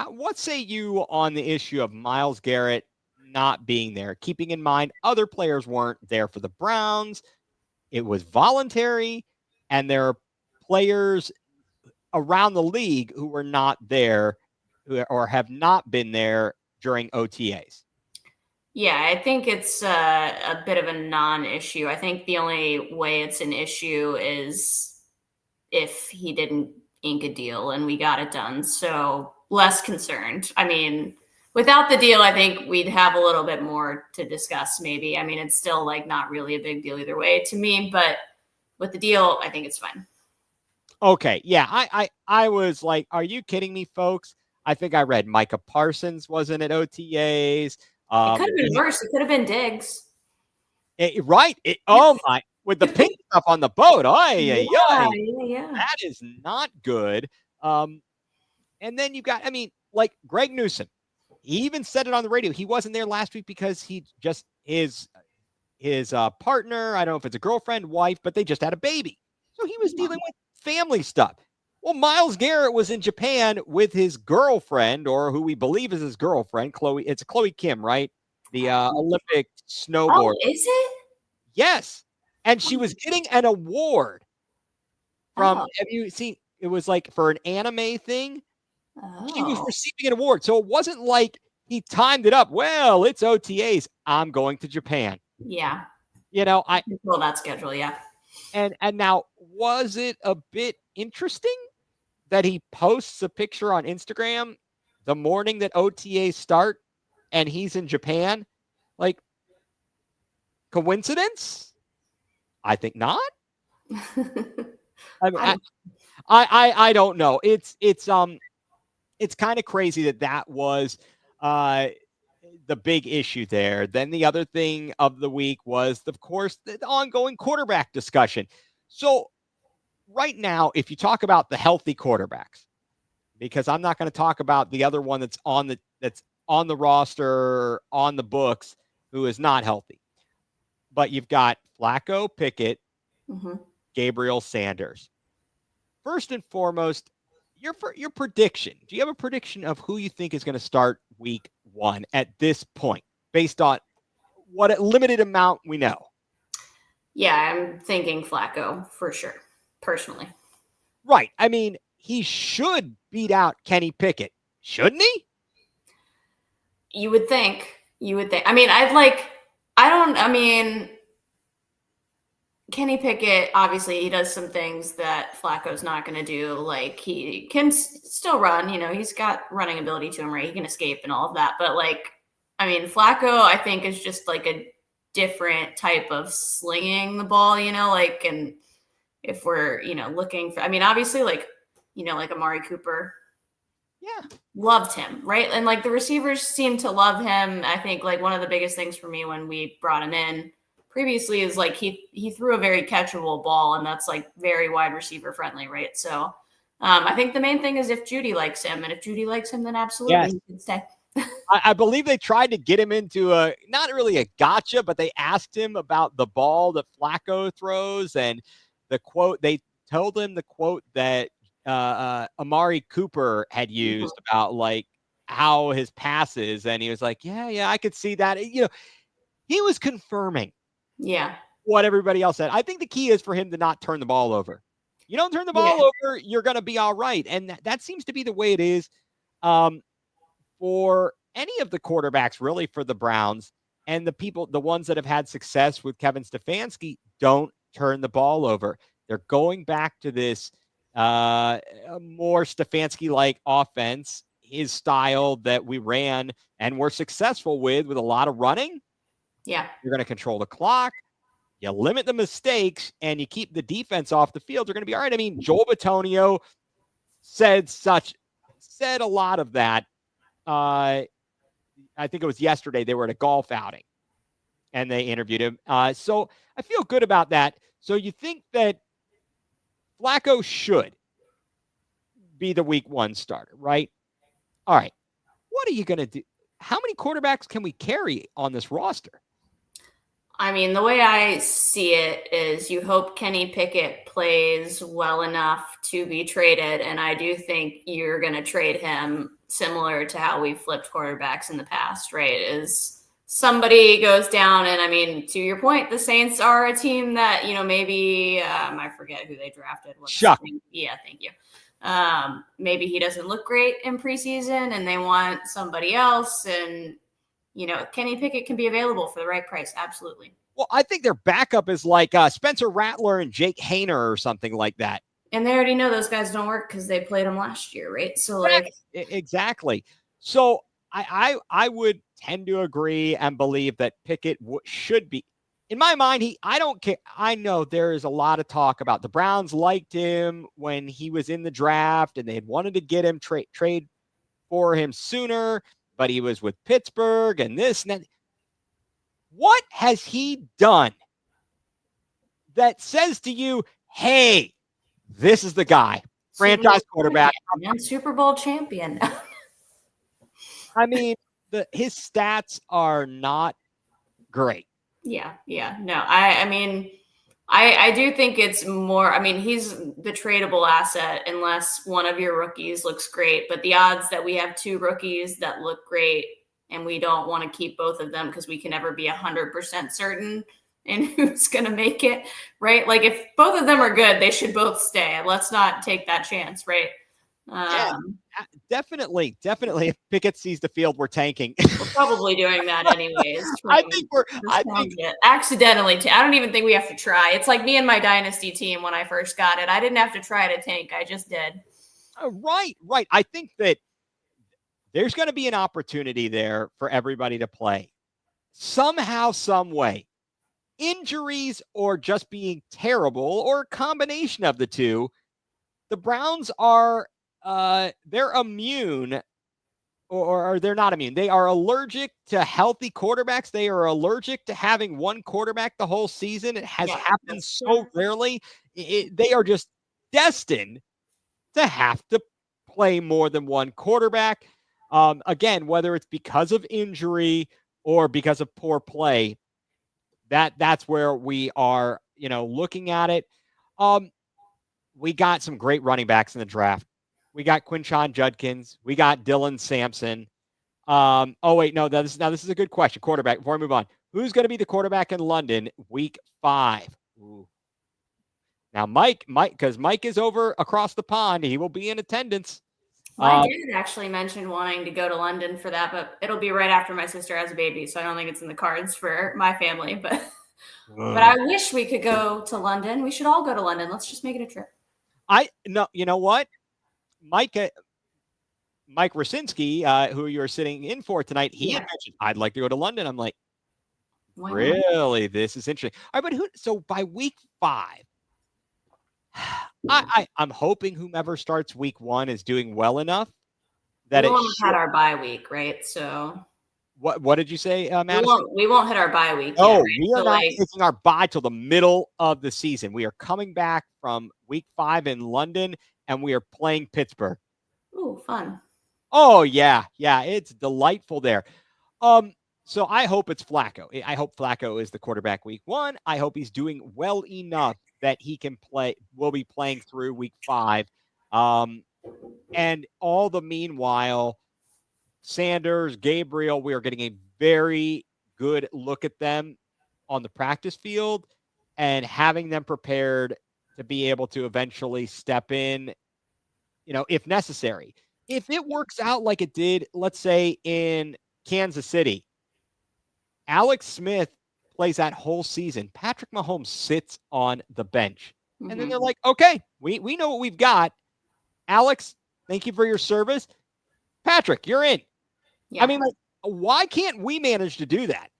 What say you on the issue of Myles Garrett not being there, keeping in mind other players weren't there for the Browns? It was voluntary, and there are players around the league who were not there or have not been there during OTAs. Yeah, I think it's a bit of a non-issue. I think the only way it's an issue is if he didn't ink a deal and we got it done. So less concerned. I mean, without the deal, I think we'd have a little bit more to discuss maybe. I mean, it's still like not really a big deal either way to me, but with the deal, I think it's fine. Okay. Yeah. I was like, are you kidding me, folks? I think I read Micah Parsons wasn't at OTAs. It could have been worse. It could have been Diggs. Right. My, with the pink stuff on the boat. Yeah. That is not good. And then you got, like Greg Newsom, he even said it on the radio. He wasn't there last week because he just his partner, I don't know if it's a girlfriend, wife, but they just had a baby. So he was dealing with family stuff. Well, Myles Garrett was in Japan with his girlfriend, or who we believe is his girlfriend, Chloe. It's Chloe Kim, right? The Olympic snowboarder. Oh, is it? Yes. And she was getting an award from, have you seen, it was like for an anime thing. She was receiving an award. So it wasn't like he timed it up. Well, it's OTAs. I'm going to Japan. Yeah. I control that schedule. Yeah. And now, was it a bit interesting that he posts a picture on Instagram the morning that OTAs start and he's in Japan? Like, coincidence? I think not. I don't know. It's kind of crazy that was the big issue there. Then the other thing of the week was, of course, the ongoing quarterback discussion. So right now, if you talk about the healthy quarterbacks, because I'm not going to talk about the other one that's on the roster, on the books, who is not healthy. But you've got Flacco, Pickett, Gabriel, Sanders. First and foremost, your prediction. Do you have a prediction of who you think is going to start week 1 at this point, based on what limited amount we know? Yeah, I'm thinking Flacco for sure, personally. Right. I mean, he should beat out Kenny Pickett, shouldn't he? You would think. I mean, Kenny Pickett, obviously, he does some things that Flacco's not going to do. Like, he can still run. He's got running ability to him, right? He can escape and all of that. But, Flacco, I think, is just like a different type of slinging the ball, and if we're, looking for, obviously, like Amari Cooper. Yeah. Loved him, right? And, the receivers seem to love him. I think, one of the biggest things for me when we brought him in previously is he threw a very catchable ball, and that's very wide receiver friendly, right? So I think the main thing is if Judy likes him, and if Judy likes him, then absolutely he can stay. I believe they tried to get him into not really a gotcha, but they asked him about the ball that Flacco throws, and they told him the quote that Amari Cooper had used about how his passes, and he was like, yeah, I could see that. He was confirming what everybody else said. I think the key is for him to not turn the ball over. You don't turn the ball over, you're going to be all right. And that seems to be the way it is for any of the quarterbacks, really, for the Browns. And the ones that have had success with Kevin Stefanski, don't turn the ball over. They're going back to this more Stefanski-like offense, his style that we ran and were successful with a lot of running. Yeah. You're going to control the clock. You limit the mistakes and you keep the defense off the field. You're going to be all right. I mean, Joel Bitonio said a lot of that. I think it was yesterday. They were at a golf outing and they interviewed him. So I feel good about that. So you think that Flacco should be the week 1 starter, right? All right. What are you going to do? How many quarterbacks can we carry on this roster? The way I see it is you hope Kenny Pickett plays well enough to be traded, and I do think you're going to trade him similar to how we've flipped quarterbacks in the past, right? Is somebody goes down, and to your point, the Saints are a team that, maybe I forget who they drafted. Chuck. Yeah, thank you. Maybe he doesn't look great in preseason and they want somebody else, and Kenny Pickett can be available for the right price. Absolutely. Well, I think their backup is Spencer Rattler and Jake Haener or something like that. And they already know those guys don't work because they played them last year, right? So exactly. So I would tend to agree and believe that Pickett should be. In my mind, I don't care. I know there is a lot of talk about the Browns liked him when he was in the draft and they had wanted to get him trade for him sooner, but he was with Pittsburgh and this and that. What has he done that says to you, hey, this is the guy, franchise quarterback, Super Bowl champion? I mean, his stats are not great. Yeah. No, I mean, I do think it's more, I mean, he's the tradable asset unless one of your rookies looks great. But the odds that we have 2 rookies that look great and we don't want to keep both of them because we can never be 100% certain in who's going to make it, right? Like if both of them are good, they should both stay. Let's not take that chance, right? Yeah, definitely. If Pickett sees the field, we're tanking. We're probably doing that anyways. I think accidentally. I don't even think we have to try. It's like me and my dynasty team when I first got it. I didn't have to try to tank. I just did. Right. I think that there's going to be an opportunity there for everybody to play somehow, some way. Injuries or just being terrible or a combination of the two. The Browns are they're immune or they're not immune. They are allergic to healthy quarterbacks. They are allergic to having one quarterback the whole season. It has happened so rarely. They are just destined to have to play more than one quarterback. Again, whether it's because of injury or because of poor play, that's where we are, looking at it. We got some great running backs in the draft. We got Quinshon Judkins. We got Dylan Sampson. This is a good question. Quarterback, before I move on. Who's going to be the quarterback in London week 5? Ooh. Now, Mike, because Mike is over across the pond. He will be in attendance. My dad actually mentioned wanting to go to London for that, but it'll be right after my sister has a baby, so I don't think it's in the cards for my family. But I wish we could go to London. We should all go to London. Let's just make it a trip. You know what? Mike Rasinski, who you're sitting in for tonight, he had mentioned, I'd like to go to London. I'm like, really? This is interesting. All right, but so by week 5, I'm hoping whomever starts week 1 is doing well enough that we won't have had our bye week, right? So what did you say, Madison? We won't hit our bye week. No, we are not taking our bye till the middle of the season. We are coming back from week 5 in London, and we are playing Pittsburgh. Ooh, fun. Oh, yeah. It's delightful there. So I hope it's Flacco. I hope Flacco is the quarterback week 1. I hope he's doing well enough that he can play. We'll be playing through week 5. And all the meanwhile, Sanders, Gabriel, we are getting a very good look at them on the practice field and having them prepared to be able to eventually step in, if necessary. If it works out like it did, let's say in Kansas City, Alex Smith plays that whole season. Patrick Mahomes sits on the bench. Mm-hmm. And then they're like, okay, we know what we've got. Alex, thank you for your service. Patrick, you're in. Yeah. I mean, why can't we manage to do that?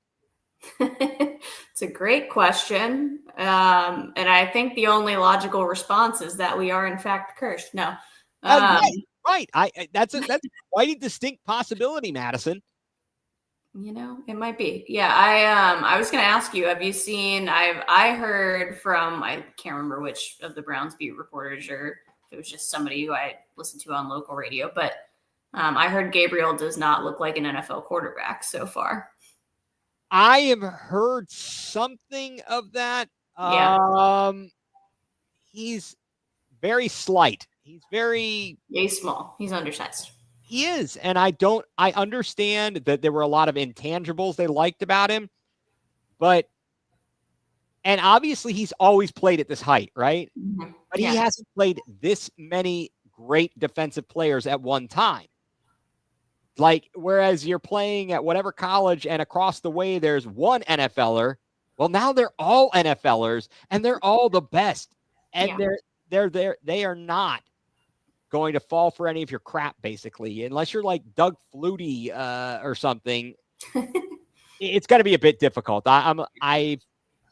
It's a great question. And I think the only logical response is that we are in fact cursed. No. Right. That's quite a distinct possibility, Madison. It might be. Yeah. I was going to ask you, have you seen, I heard from, I can't remember which of the Browns beat reporters or if it was just somebody who I listened to on local radio, but I heard Gabriel does not look like an NFL quarterback so far. I have heard something of that. Yeah. He's very slight. He's small. He's undersized. He is. And I understand that there were a lot of intangibles they liked about him, and obviously he's always played at this height, right? Mm-hmm. But he hasn't played this many great defensive players at one time. Like, whereas you're playing at whatever college and across the way there's one NFLer, well, now they're all NFLers and they're all the best. And they are not going to fall for any of your crap, basically, unless you're like Doug Flutie or something. It's going to be a bit difficult. I've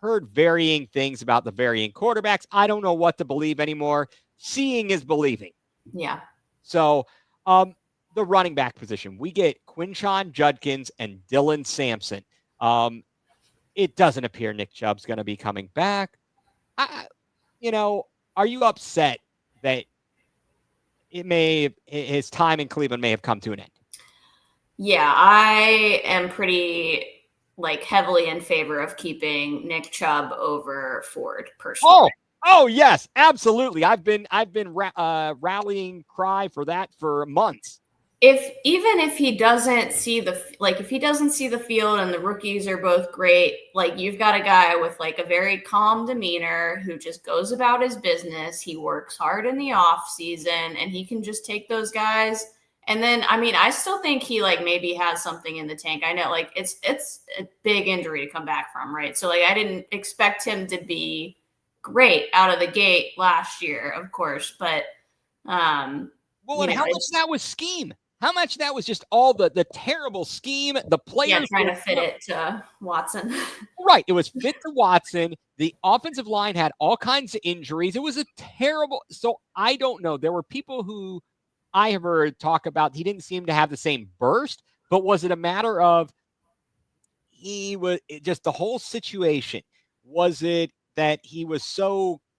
heard varying things about the varying quarterbacks. I don't know what to believe anymore. Seeing is believing. Yeah. So, the running back position, we get Quinshon Judkins and Dylan Sampson. It doesn't appear Nick Chubb's going to be coming back. Are you upset that his time in Cleveland may have come to an end? Yeah, I am pretty heavily in favor of keeping Nick Chubb over Ford personally. Oh yes, absolutely. I've been rallying cry for that for months. If he doesn't see the field and the rookies are both great, you've got a guy with a very calm demeanor who just goes about his business. He works hard in the off season and he can just take those guys. And then, I mean, I still think he maybe has something in the tank. I know it's a big injury to come back from, right? So I didn't expect him to be great out of the gate last year, of course, but well, and how much that was scheme? How much that was just all the terrible scheme, the players trying to fit it to Watson. Right. It was fit to Watson. The offensive line had all kinds of injuries. It was a terrible. So I don't know. There were people who I have heard talk about he didn't seem to have the same burst, but was it a matter of he was just the whole situation? Was it that he was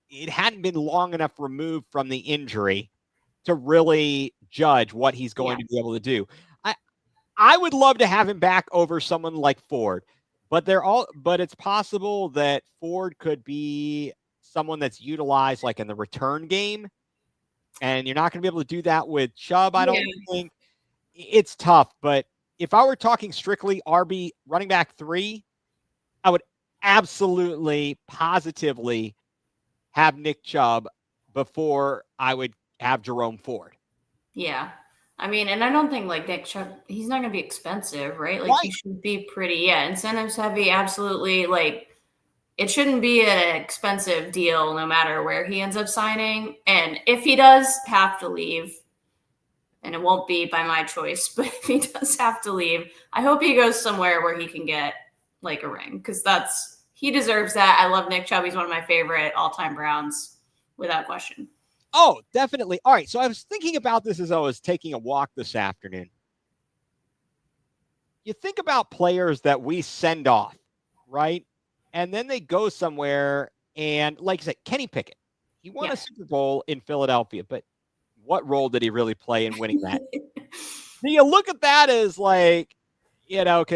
it hadn't been long enough removed from the injury to really judge what he's going to be able to do? I would love to have him back over someone like Ford, but it's possible that Ford could be someone that's utilized in the return game, and you're not going to be able to do that with Chubb. I don't think. It's tough, but if I were talking strictly RB running back 3, I would absolutely positively have Nick Chubb before I would have Jerome Ford. Yeah. I mean, and I don't think Nick Chubb, he's not going to be expensive, right? Right. He should be pretty, incentives heavy. Absolutely. It shouldn't be an expensive deal no matter where he ends up signing. And if he does have to leave, and it won't be by my choice, but if he does have to leave, I hope he goes somewhere where he can get a ring, because he deserves that. I love Nick Chubb. He's one of my favorite all-time Browns without question. Oh, definitely. All right. So I was thinking about this as I was taking a walk this afternoon. You think about players that we send off, right? And then they go somewhere, and like I said, Kenny Pickett, he won a Super Bowl in Philadelphia, but what role did he really play in winning that? Do you look at that as can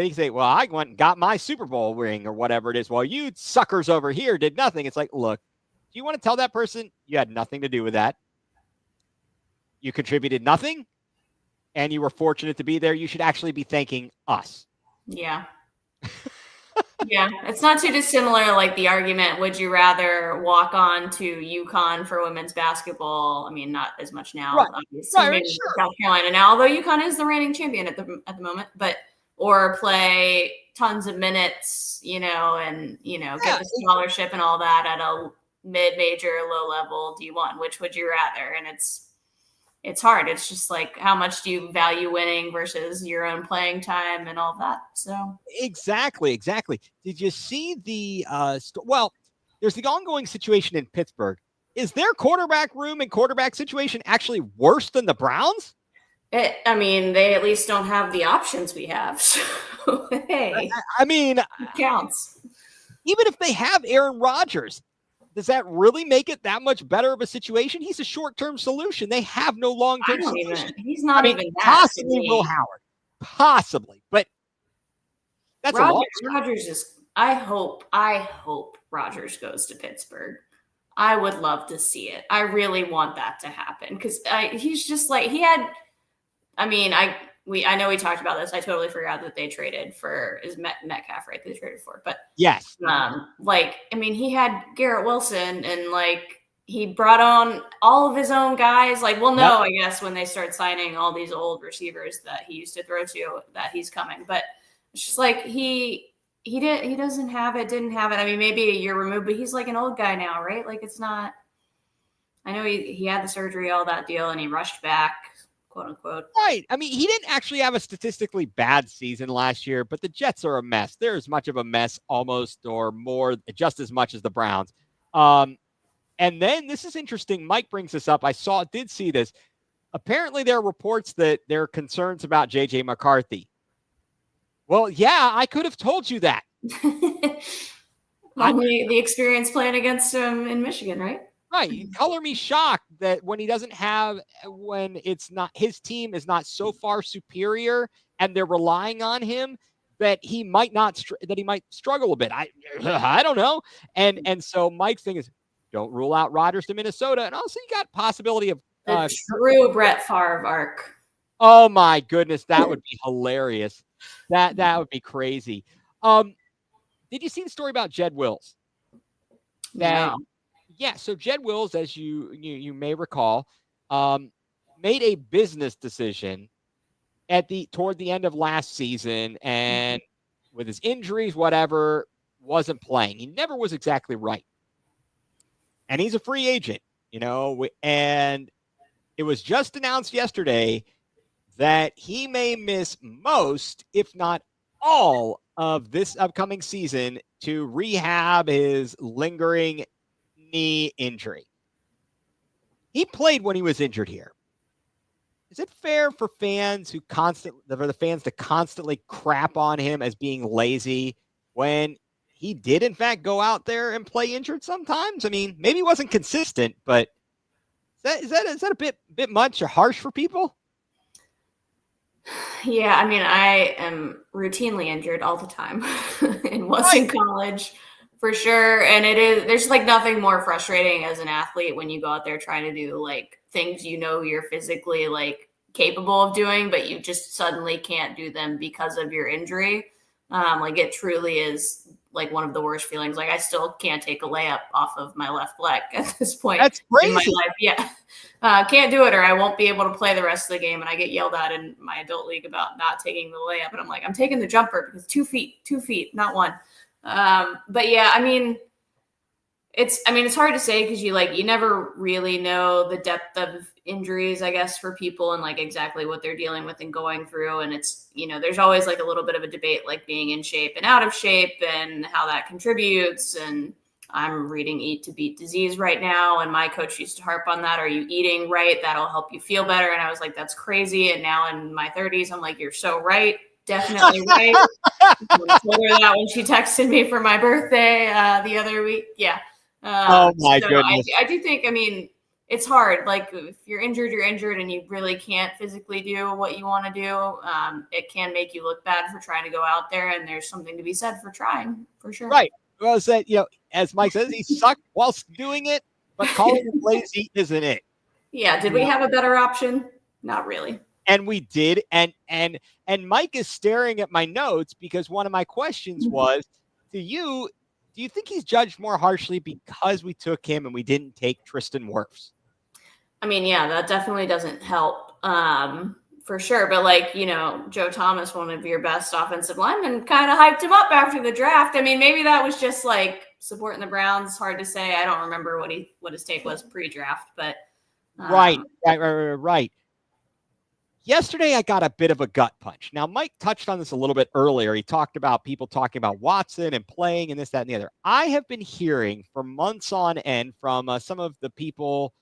you say, well, I went and got my Super Bowl ring or whatever it is. Well, you suckers over here did nothing. It's look, do you want to tell that person you had nothing to do with that? You contributed nothing, and you were fortunate to be there. You should actually be thanking us. Yeah. Yeah. It's not too dissimilar, the argument, would you rather walk on to UConn for women's basketball? I mean, not as much now, obviously, maybe sure. South Carolina now, although UConn is the reigning champion at the moment, or play tons of minutes, and get the scholarship and all that at a mid-major, low level D1. Which would you rather? And it's hard. It's just how much do you value winning versus your own playing time and all that. So exactly. Did you see the there's the ongoing situation in Pittsburgh. Is their quarterback room and quarterback situation actually worse than the Browns? I mean, they at least don't have the options we have. So, hey, I mean, it counts. Even if they have Aaron Rodgers, does that really make it that much better of a situation? He's a short-term solution. They have no long-term solution. He's not even that. Possibly Will Howard. Possibly. But that's Rodgers is – I hope Rodgers goes to Pittsburgh. I would love to see it. I really want that to happen, because he's just he had – I mean, I know we talked about this. I totally forgot that they traded for Metcalf, right? They traded for, but yes. I mean, he had Garrett Wilson, and he brought on all of his own guys. I guess when they start signing all these old receivers that he used to throw to, that he's coming. But it's just he didn't have it. I mean, maybe a year removed, but he's an old guy now, right? It's not. I know he had the surgery, all that deal, and he rushed back, quote unquote. Right. I mean, he didn't actually have a statistically bad season last year, but the Jets are a mess. They're as much of a mess almost or more, just as much as the Browns. And then this is interesting. Mike brings this up. I did see this. Apparently there are reports that there are concerns about JJ McCarthy. Well, yeah, I could have told you that. The experience playing against him in Michigan, right? Right. Color me shocked that when it's not, his team is not so far superior and they're relying on him that he might struggle a bit. I don't know. And so Mike's thing is, don't rule out Rodgers to Minnesota. And also you got possibility of the true Brett Favre arc. Oh my goodness, that would be hilarious. That would be crazy. Did you see the story about Jed Wills? No. Yeah, so Jed Wills, as you may recall, made a business decision toward the end of last season, and with his injuries, whatever, wasn't playing. He never was exactly right. And he's a free agent, and it was just announced yesterday that he may miss most, if not all, of this upcoming season to rehab his lingering knee injury. He played when he was injured here. Is it fair for the fans to constantly crap on him as being lazy when he did in fact go out there and play injured sometimes? I mean, maybe he wasn't consistent, but is that a bit much or harsh for people? Yeah, I mean, I am routinely injured all the time and was in college for sure. And there's like nothing more frustrating as an athlete when you go out there trying to do like things you're physically like capable of doing, but you just suddenly can't do them because of your injury. Like it truly is like one of the worst feelings. Like I still can't take a layup off of my left leg at this point. That's crazy. In my life. Yeah. Can't do it or I won't be able to play the rest of the game. And I get yelled at in my adult league about not taking the layup. And I'm like, I'm taking the jumper because 2 feet, not one. But yeah, I mean, it's hard to say because you never really know the depth of injuries, I guess, for people and like exactly what they're dealing with and going through. And it's, there's always like a little bit of a debate, like being in shape and out of shape and how that contributes. And I'm reading Eat to Beat Disease right now. And my coach used to harp on that. Are you eating right? That'll help you feel better. And I was like, that's crazy. And now in my 30s, I'm like, you're so right. Definitely right. I told her that when she texted me for my birthday the other week. Yeah. Oh my goodness. I do think, it's hard. Like if you're injured and you really can't physically do what you want to do. It can make you look bad for trying to go out there. And there's something to be said for trying, for sure. Right. Well, that, as Mike says, he sucked whilst doing it, but calling him lazy isn't it? Yeah. Did we have a better option? Not really. And we did. And Mike is staring at my notes because one of my questions was, do you think he's judged more harshly because we took him and we didn't take Tristan Wirfs? I mean, yeah, that definitely doesn't help for sure. But Joe Thomas, one of your best offensive linemen, kind of hyped him up after the draft. I mean, maybe that was just like supporting the Browns. Hard to say. I don't remember what his take was pre-draft, but right. Yesterday, I got a bit of a gut punch. Now, Mike touched on this a little bit earlier. He talked about people talking about Watson and playing and this, that, and the other. I have been hearing for months on end from some of the people,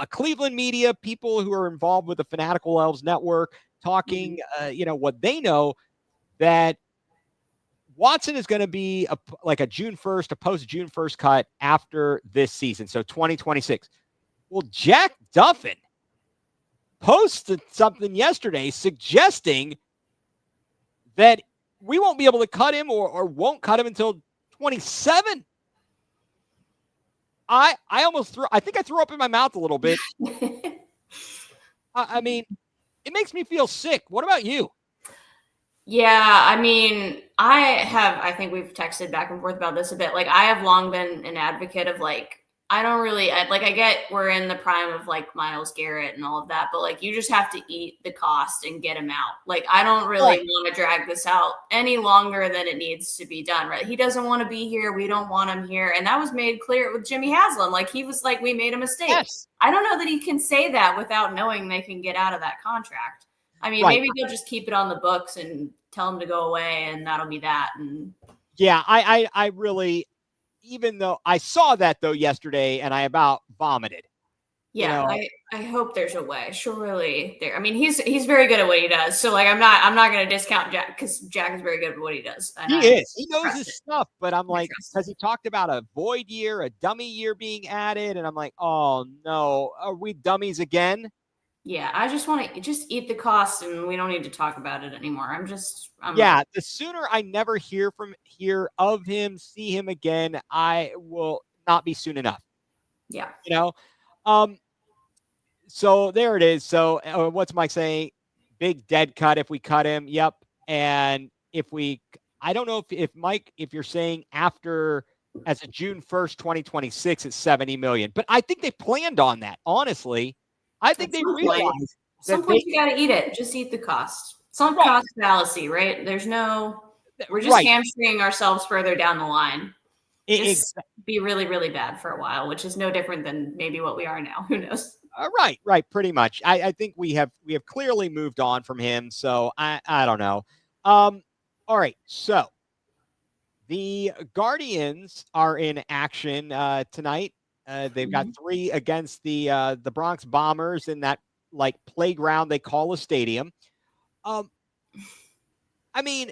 Cleveland media, people who are involved with the Fanatical Elves Network, talking, what they know, that Watson is going to be a post-June 1st cut after this season, so 2026. Well, Jack Duffin posted something yesterday suggesting that we won't be able to cut him or won't cut him until 27. I think I threw up in my mouth a little bit. I mean, it makes me feel sick. What about you? Yeah, I mean, I think we've texted back and forth about this a bit. Like, I have long been an advocate of like, I get we're in the prime of like Myles Garrett and all of that, but like you just have to eat the cost and get him out. Like I don't really want to drag this out any longer than it needs to be done, right? He doesn't want to be here. We don't want him here. And that was made clear with Jimmy Haslam. Like he was like, we made a mistake. Yes. I don't know that he can say that without knowing they can get out of that contract. I mean, maybe they'll just keep it on the books and tell him to go away and that'll be that. And yeah, I really, even though I saw that though yesterday and I about vomited. Yeah, I hope there's a way. Surely there. I mean, he's very good at what he does. So like, I'm not going to discount Jack because Jack is very good at what he does. And He is. He knows his stuff. But I'm like, because he talked about a void year, a dummy year being added, and I'm like, oh no, are we dummies again? Yeah, I just want to just eat the cost, and we don't need to talk about it anymore. Yeah, the sooner I never hear of him, see him again, I will not be soon enough. Yeah. So there it is. So what's Mike saying? Big dead cut if we cut him. Yep. And I don't know if Mike, if you're saying after as of June 1st, 2026, it's 70 million, but I think they planned on that. Honestly, I think they realized at some point you got to eat it. Just eat the cost. Sunk cost fallacy, right? We're just hamstringing ourselves further down the line. Be really, really bad for a while, which is no different than maybe what we are now. Who knows? Right. Pretty much. I think we have clearly moved on from him. So I don't know. All right. So the Guardians are in action tonight. They've got 3 against the Bronx Bombers in that like playground they call a stadium. I mean,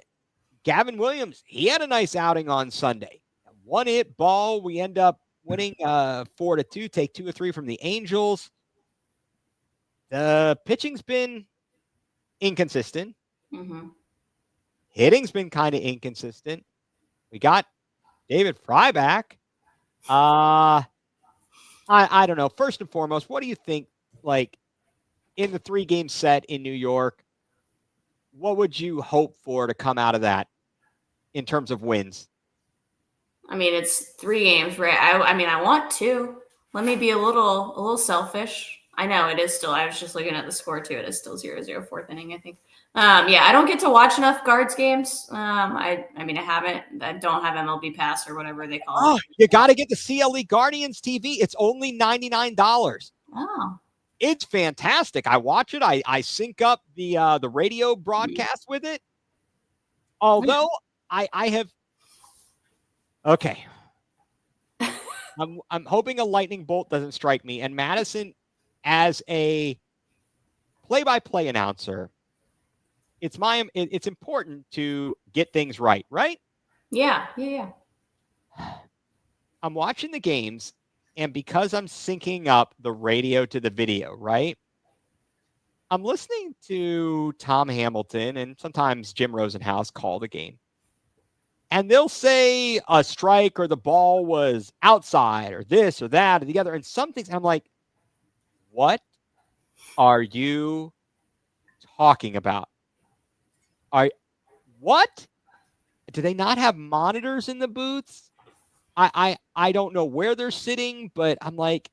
Gavin Williams, he had a nice outing on Sunday. 1-hit ball. We end up winning 4-2. Take 2 or 3 from the Angels. The pitching's been inconsistent. Mm-hmm. Hitting's been kind of inconsistent. We got David Fry back. I don't know. First and foremost, what do you think, like, in the 3-game set in New York, what would you hope for to come out of that in terms of wins? I mean, it's 3 games, right? I mean, I want 2. Let me be a little selfish. I know it is still. I was just looking at the score too. It is still 0-0 4th inning, I think. Yeah, I don't get to watch enough Guards games. I mean, I don't have MLB Pass or whatever they call it. You got to get the CLE Guardians TV. It's only $99. Oh, it's fantastic. I watch it. I sync up the radio broadcast with it. Although I have. Okay. I'm hoping a lightning bolt doesn't strike me. And Madison, as a play-by-play announcer, it's important to get things right? Yeah. I'm watching the games, and because I'm syncing up the radio to the video, right? I'm listening to Tom Hamilton and sometimes Jim Rosenhaus call the game. And they'll say a strike or the ball was outside or this or that or the other. And some things I'm like, what are you talking about? What? Do they not have monitors in the booths? I don't know where they're sitting, but I'm like,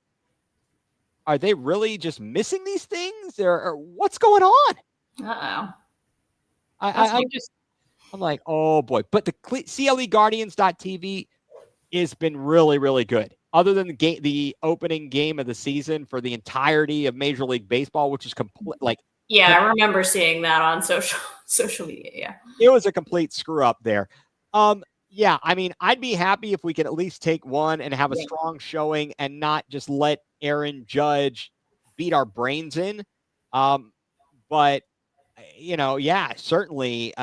are they really just missing these things or what's going on? Uh-oh. I'm like, oh boy. But the CLEGuardians.tv has been really, really good. Other than the opening game of the season for the entirety of Major League Baseball, which is complete. I remember seeing that on social media. Yeah, it was a complete screw up there. Yeah, I mean, I'd be happy if we could at least take one and have a strong showing and not just let Aaron Judge beat our brains in. But certainly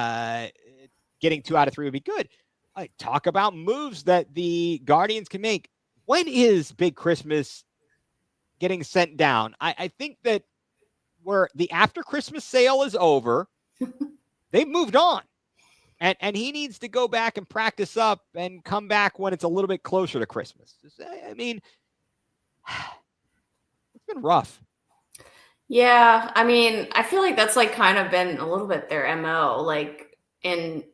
getting 2 out of 3 would be good. Talk about moves that the Guardians can make. When is Big Christmas getting sent down? I think that where the after Christmas sale is over, they've moved on. And he needs to go back and practice up and come back when it's a little bit closer to Christmas. I mean, it's been rough. Yeah, I mean, I feel like that's like kind of been a little bit their MO, like in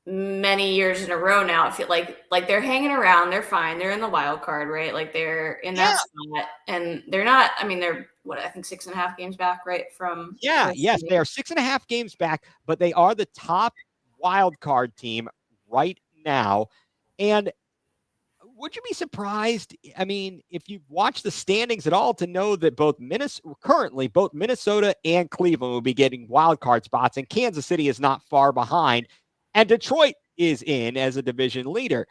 many years in a row now. I feel like they're hanging around, they're fine, they're in the wild card, right? Like they're in that spot, and they're not. I mean, they're I think 6.5 games back, right? From yes, they are 6.5 games back, but they are the top wild card team right now. And would you be surprised? I mean, if you've watched the standings at all, to know that both Minnesota and Cleveland will be getting wild card spots, and Kansas City is not far behind, and Detroit is in as a division leader.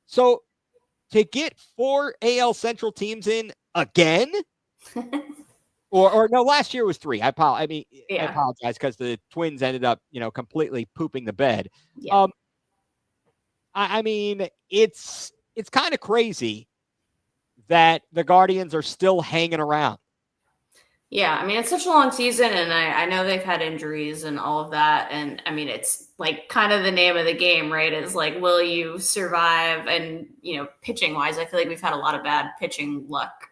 So to get 4 AL Central teams in again, Or no, last year was 3. I Yeah. apologize because the Twins ended up, completely pooping the bed. Yeah. I mean, it's kind of crazy that the Guardians are still hanging around. Yeah, I mean, it's such a long season, and I know they've had injuries and all of that. And I mean, it's like kind of the name of the game, right? Is like, will you survive? And, pitching wise, I feel like we've had a lot of bad pitching luck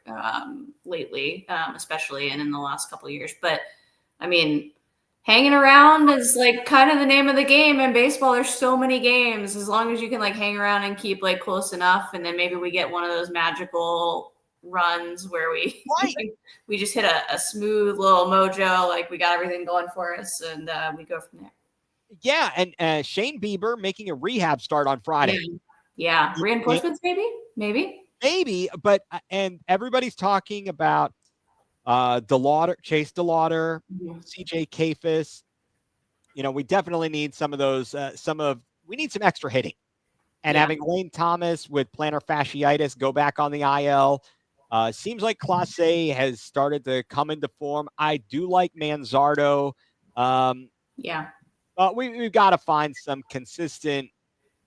lately, especially and in the last couple of years. But I mean, hanging around is like kind of the name of the game in baseball. There's so many games. As long as you can like hang around and keep like close enough, and then maybe we get one of those magical runs where we Right. we just hit a smooth little mojo, like we got everything going for us, and we go from there. Yeah, and Shane Bieber making a rehab start on Friday. Yeah. Reinforcements, maybe, but and everybody's talking about Chase DeLauder, CJ Kafis. We definitely need some of those. We need some extra hitting, and having Lane Thomas with plantar fasciitis go back on the IL. Seems like Clase has started to come into form. I do like Manzardo. But we've got to find some consistent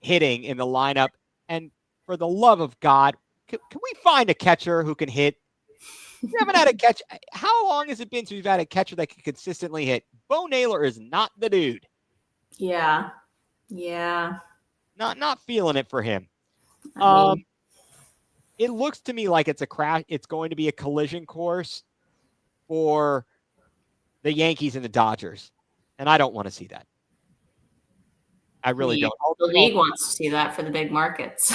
hitting in the lineup. And for the love of God, can we find a catcher who can hit? We haven't had a catch. How long has it been since we've had a catcher that can consistently hit? Bo Naylor is not the dude. Yeah. Not feeling it for him. It looks to me like it's a crash. It's going to be a collision course for the Yankees and the Dodgers, and I don't want to see that. I really don't. The league wants to see that for the big markets.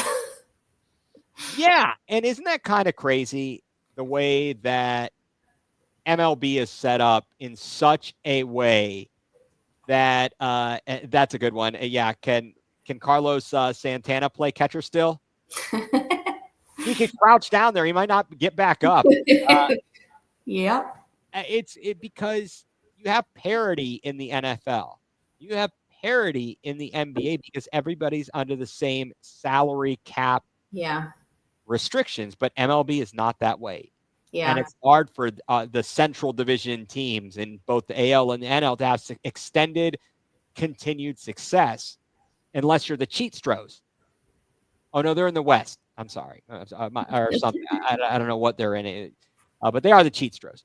Yeah, and isn't that kind of crazy the way that MLB is set up in such a way that that's a good one. Yeah, can Carlos Santana play catcher still? He could crouch down there. He might not get back up. Yeah. It's because you have parity in the NFL. You have parity in the NBA because everybody's under the same salary cap restrictions, but MLB is not that way. Yeah. And it's hard for the central division teams in both the AL and the NL to have extended, continued success unless you're the Cheat Stros. Oh, no, they're in the West. I'm sorry. Or something. I don't know what they're in, but they are the Cheat Stros.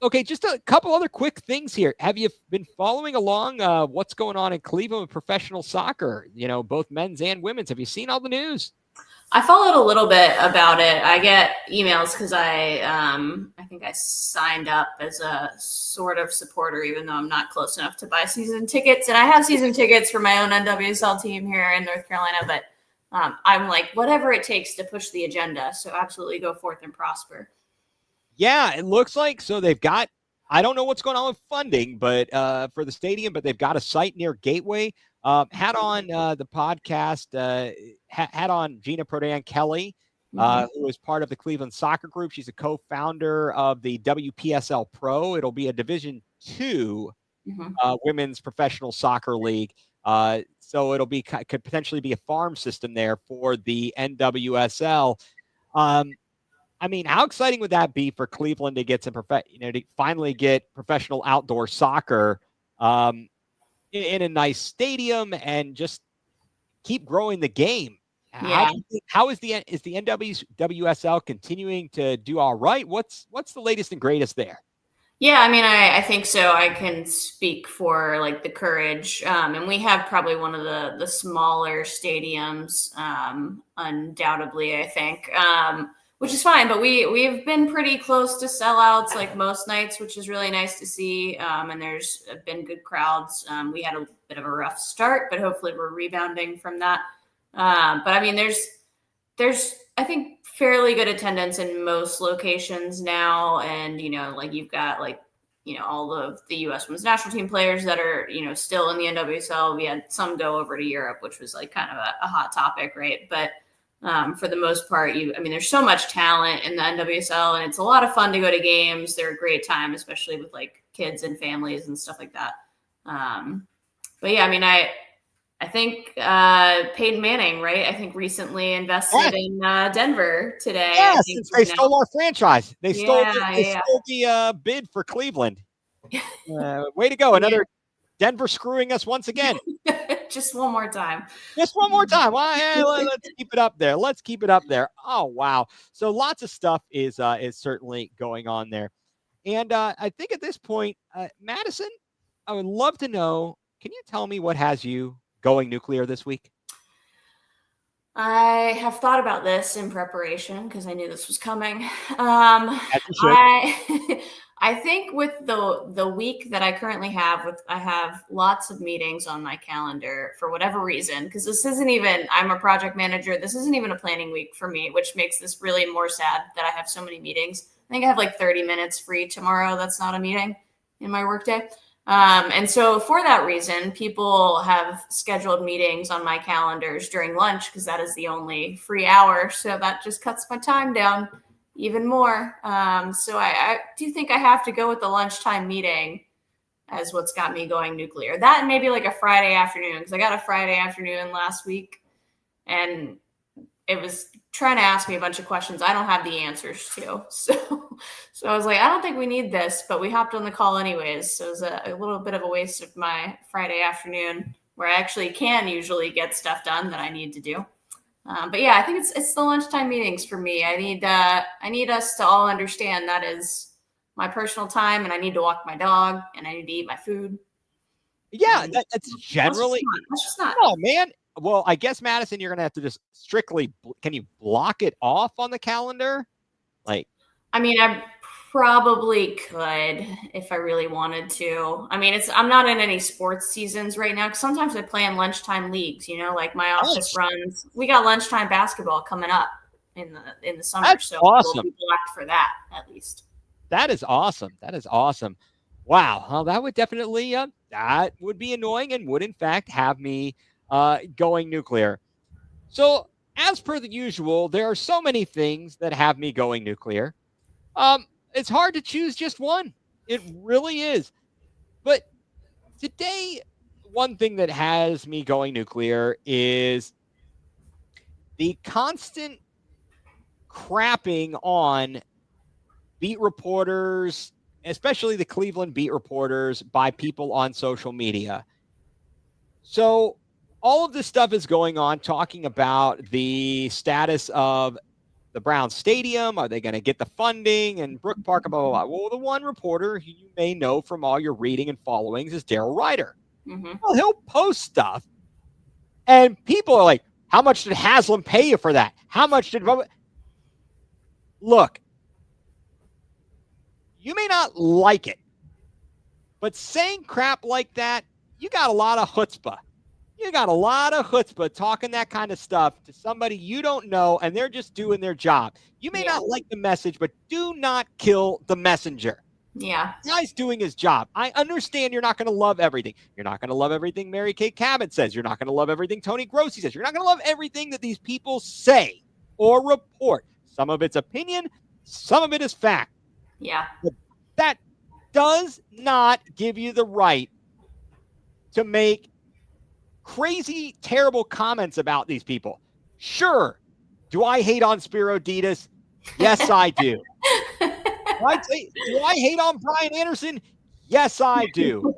Okay, just a couple other quick things here. Have you been following along what's going on in Cleveland with professional soccer? Both men's and women's. Have you seen all the news? I followed a little bit about it. I get emails because I think I signed up as a sort of supporter, even though I'm not close enough to buy season tickets. And I have season tickets for my own NWSL team here in North Carolina, but I'm like, whatever it takes to push the agenda. So absolutely go forth and prosper. Yeah, it looks like so they've got, I don't know what's going on with funding, but for the stadium, but they've got a site near Gateway. Had on the podcast, had on Gina Prodan Kelly, who is part of the Cleveland Soccer Group. She's a co-founder of the WPSL Pro. It'll be a Division II women's professional soccer league. So could potentially be a farm system there for the NWSL. I mean, how exciting would that be for Cleveland to get some to finally get professional outdoor soccer in a nice stadium and just keep growing the game? Yeah. How is the NWSL continuing to do all right? What's the latest and greatest there? Yeah, I mean, I think so. I can speak for like the Courage, and we have probably one of the smaller stadiums, undoubtedly, I think. Which is fine, but we've been pretty close to sellouts like most nights, which is really nice to see. And there's been good crowds. We had a bit of a rough start, but hopefully we're rebounding from that. But I mean, there's I think fairly good attendance in most locations now, and like you've got like all of the U.S. women's national team players that are still in the NWSL. We had some go over to Europe, which was like kind of a hot topic, right? But for the most part, there's so much talent in the NWSL, and it's a lot of fun to go to games. They're a great time, especially with like kids and families and stuff like that. But yeah, I think Peyton Manning, right? I think recently invested in Denver today. Yeah, I think since they stole our franchise. They stole yeah. the bid for Cleveland. Way to go. Another Denver screwing us once again. Just one more time. Just one more time. Well, yeah, let's keep it up there. Let's keep it up there. Oh, wow. So lots of stuff is certainly going on there. And I think at this point, Madison, I would love to know, can you tell me what has you going nuclear this week? I have thought about this in preparation because I knew this was coming. As you should. I think with the week that I currently have, I have lots of meetings on my calendar for whatever reason. Because this isn't even, I'm a project manager. This isn't even a planning week for me, which makes this really more sad that I have so many meetings. I think I have like 30 minutes free tomorrow. That's not a meeting in my workday. And so for that reason, people have scheduled meetings on my calendars during lunch because that is the only free hour. So that just cuts my time down even more. So I do think I have to go with the lunchtime meeting as what's got me going nuclear. That and maybe like a Friday afternoon, because I got a Friday afternoon last week and it was trying to ask me a bunch of questions I don't have the answers to. So I was like, I don't think we need this, but we hopped on the call anyways. So it was a little bit of a waste of my Friday afternoon where I actually can usually get stuff done that I need to do. But yeah, I think it's the lunchtime meetings for me. I need us to all understand that is my personal time, and I need to walk my dog, and I need to eat my food. Yeah, that's generally. That's just not. Oh man. Well, I guess Madison, you're gonna have to just strictly. Can you block it off on the calendar? Like, I mean, I probably could if I really wanted to. I mean, I'm not in any sports seasons right now because sometimes I play in lunchtime leagues. You know, like my office runs. We got lunchtime basketball coming up in the summer, that's so awesome. we'll be blocked for that at least. That is awesome. That is awesome. Wow. Well, that would definitely that would be annoying and would in fact have me going nuclear. So as per the usual, there are so many things that have me going nuclear. It's hard to choose just one. It really is. But today, one thing that has me going nuclear is the constant crapping on beat reporters, especially the Cleveland beat reporters, by people on social media. So all of this stuff is going on, talking about the status of the Browns Stadium. Are they going to get the funding? And Brook Park, blah, blah, blah. Well, the one reporter who you may know from all your reading and followings is Daryl Ryder. Mm-hmm. Well, he'll post stuff, and people are like, how much did Haslam pay you for that? How much did... Look, you may not like it, but saying crap like that, you got a lot of chutzpah. You got a lot of chutzpah talking that kind of stuff to somebody you don't know, and they're just doing their job. You may not like the message, but do not kill the messenger. Yeah. The guy's doing his job. I understand you're not going to love everything. You're not going to love everything Mary Kay Cabot says. You're not going to love everything Tony Grossi says. You're not going to love everything that these people say or report. Some of it's opinion. Some of it is fact. Yeah. But that does not give you the right to make crazy, terrible comments about these people. Sure. Do I hate on Spiro Ditas? Yes, I do. Do I hate on Brian Anderson? Yes, I do.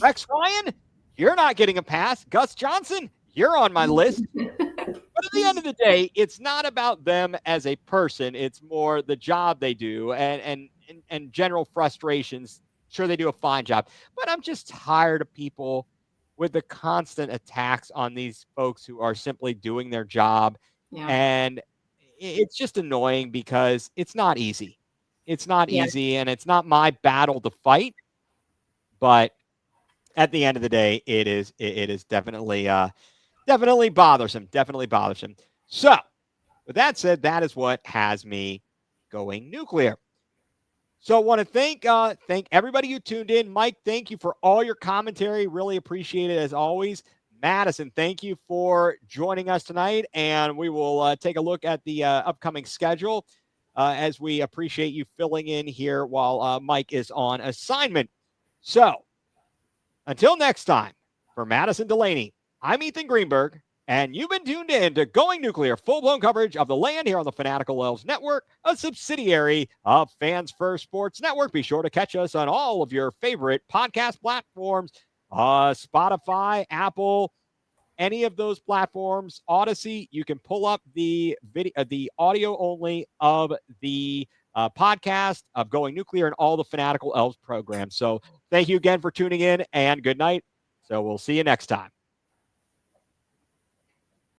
Rex Ryan, you're not getting a pass. Gus Johnson, you're on my list. But at the end of the day, it's not about them as a person. It's more the job they do and general frustrations. Sure, they do a fine job. But I'm just tired of people with the constant attacks on these folks who are simply doing their job. Yeah. And it's just annoying because it's not easy. It's not easy, and it's not my battle to fight. But at the end of the day, it is definitely bothersome. Definitely bothersome. So, with that said, that is what has me going nuclear. So I want to thank everybody who tuned in. Mike, thank you for all your commentary. Really appreciate it as always. Madison, thank you for joining us tonight, and we will take a look at the upcoming schedule as we appreciate you filling in here while Mike is on assignment. So until next time, for Madison Delaney, I'm Ethan Greenberg, and you've been tuned in to Going nuCLEar, full-blown coverage of the land here on the Fanatical Elves Network, a subsidiary of Fans First Sports Network. Be sure to catch us on all of your favorite podcast platforms, Spotify, Apple, any of those platforms, Odyssey. You can pull up the video, the audio only of the podcast of Going nuCLEar and all the Fanatical Elves programs. So thank you again for tuning in, and good night. So we'll see you next time.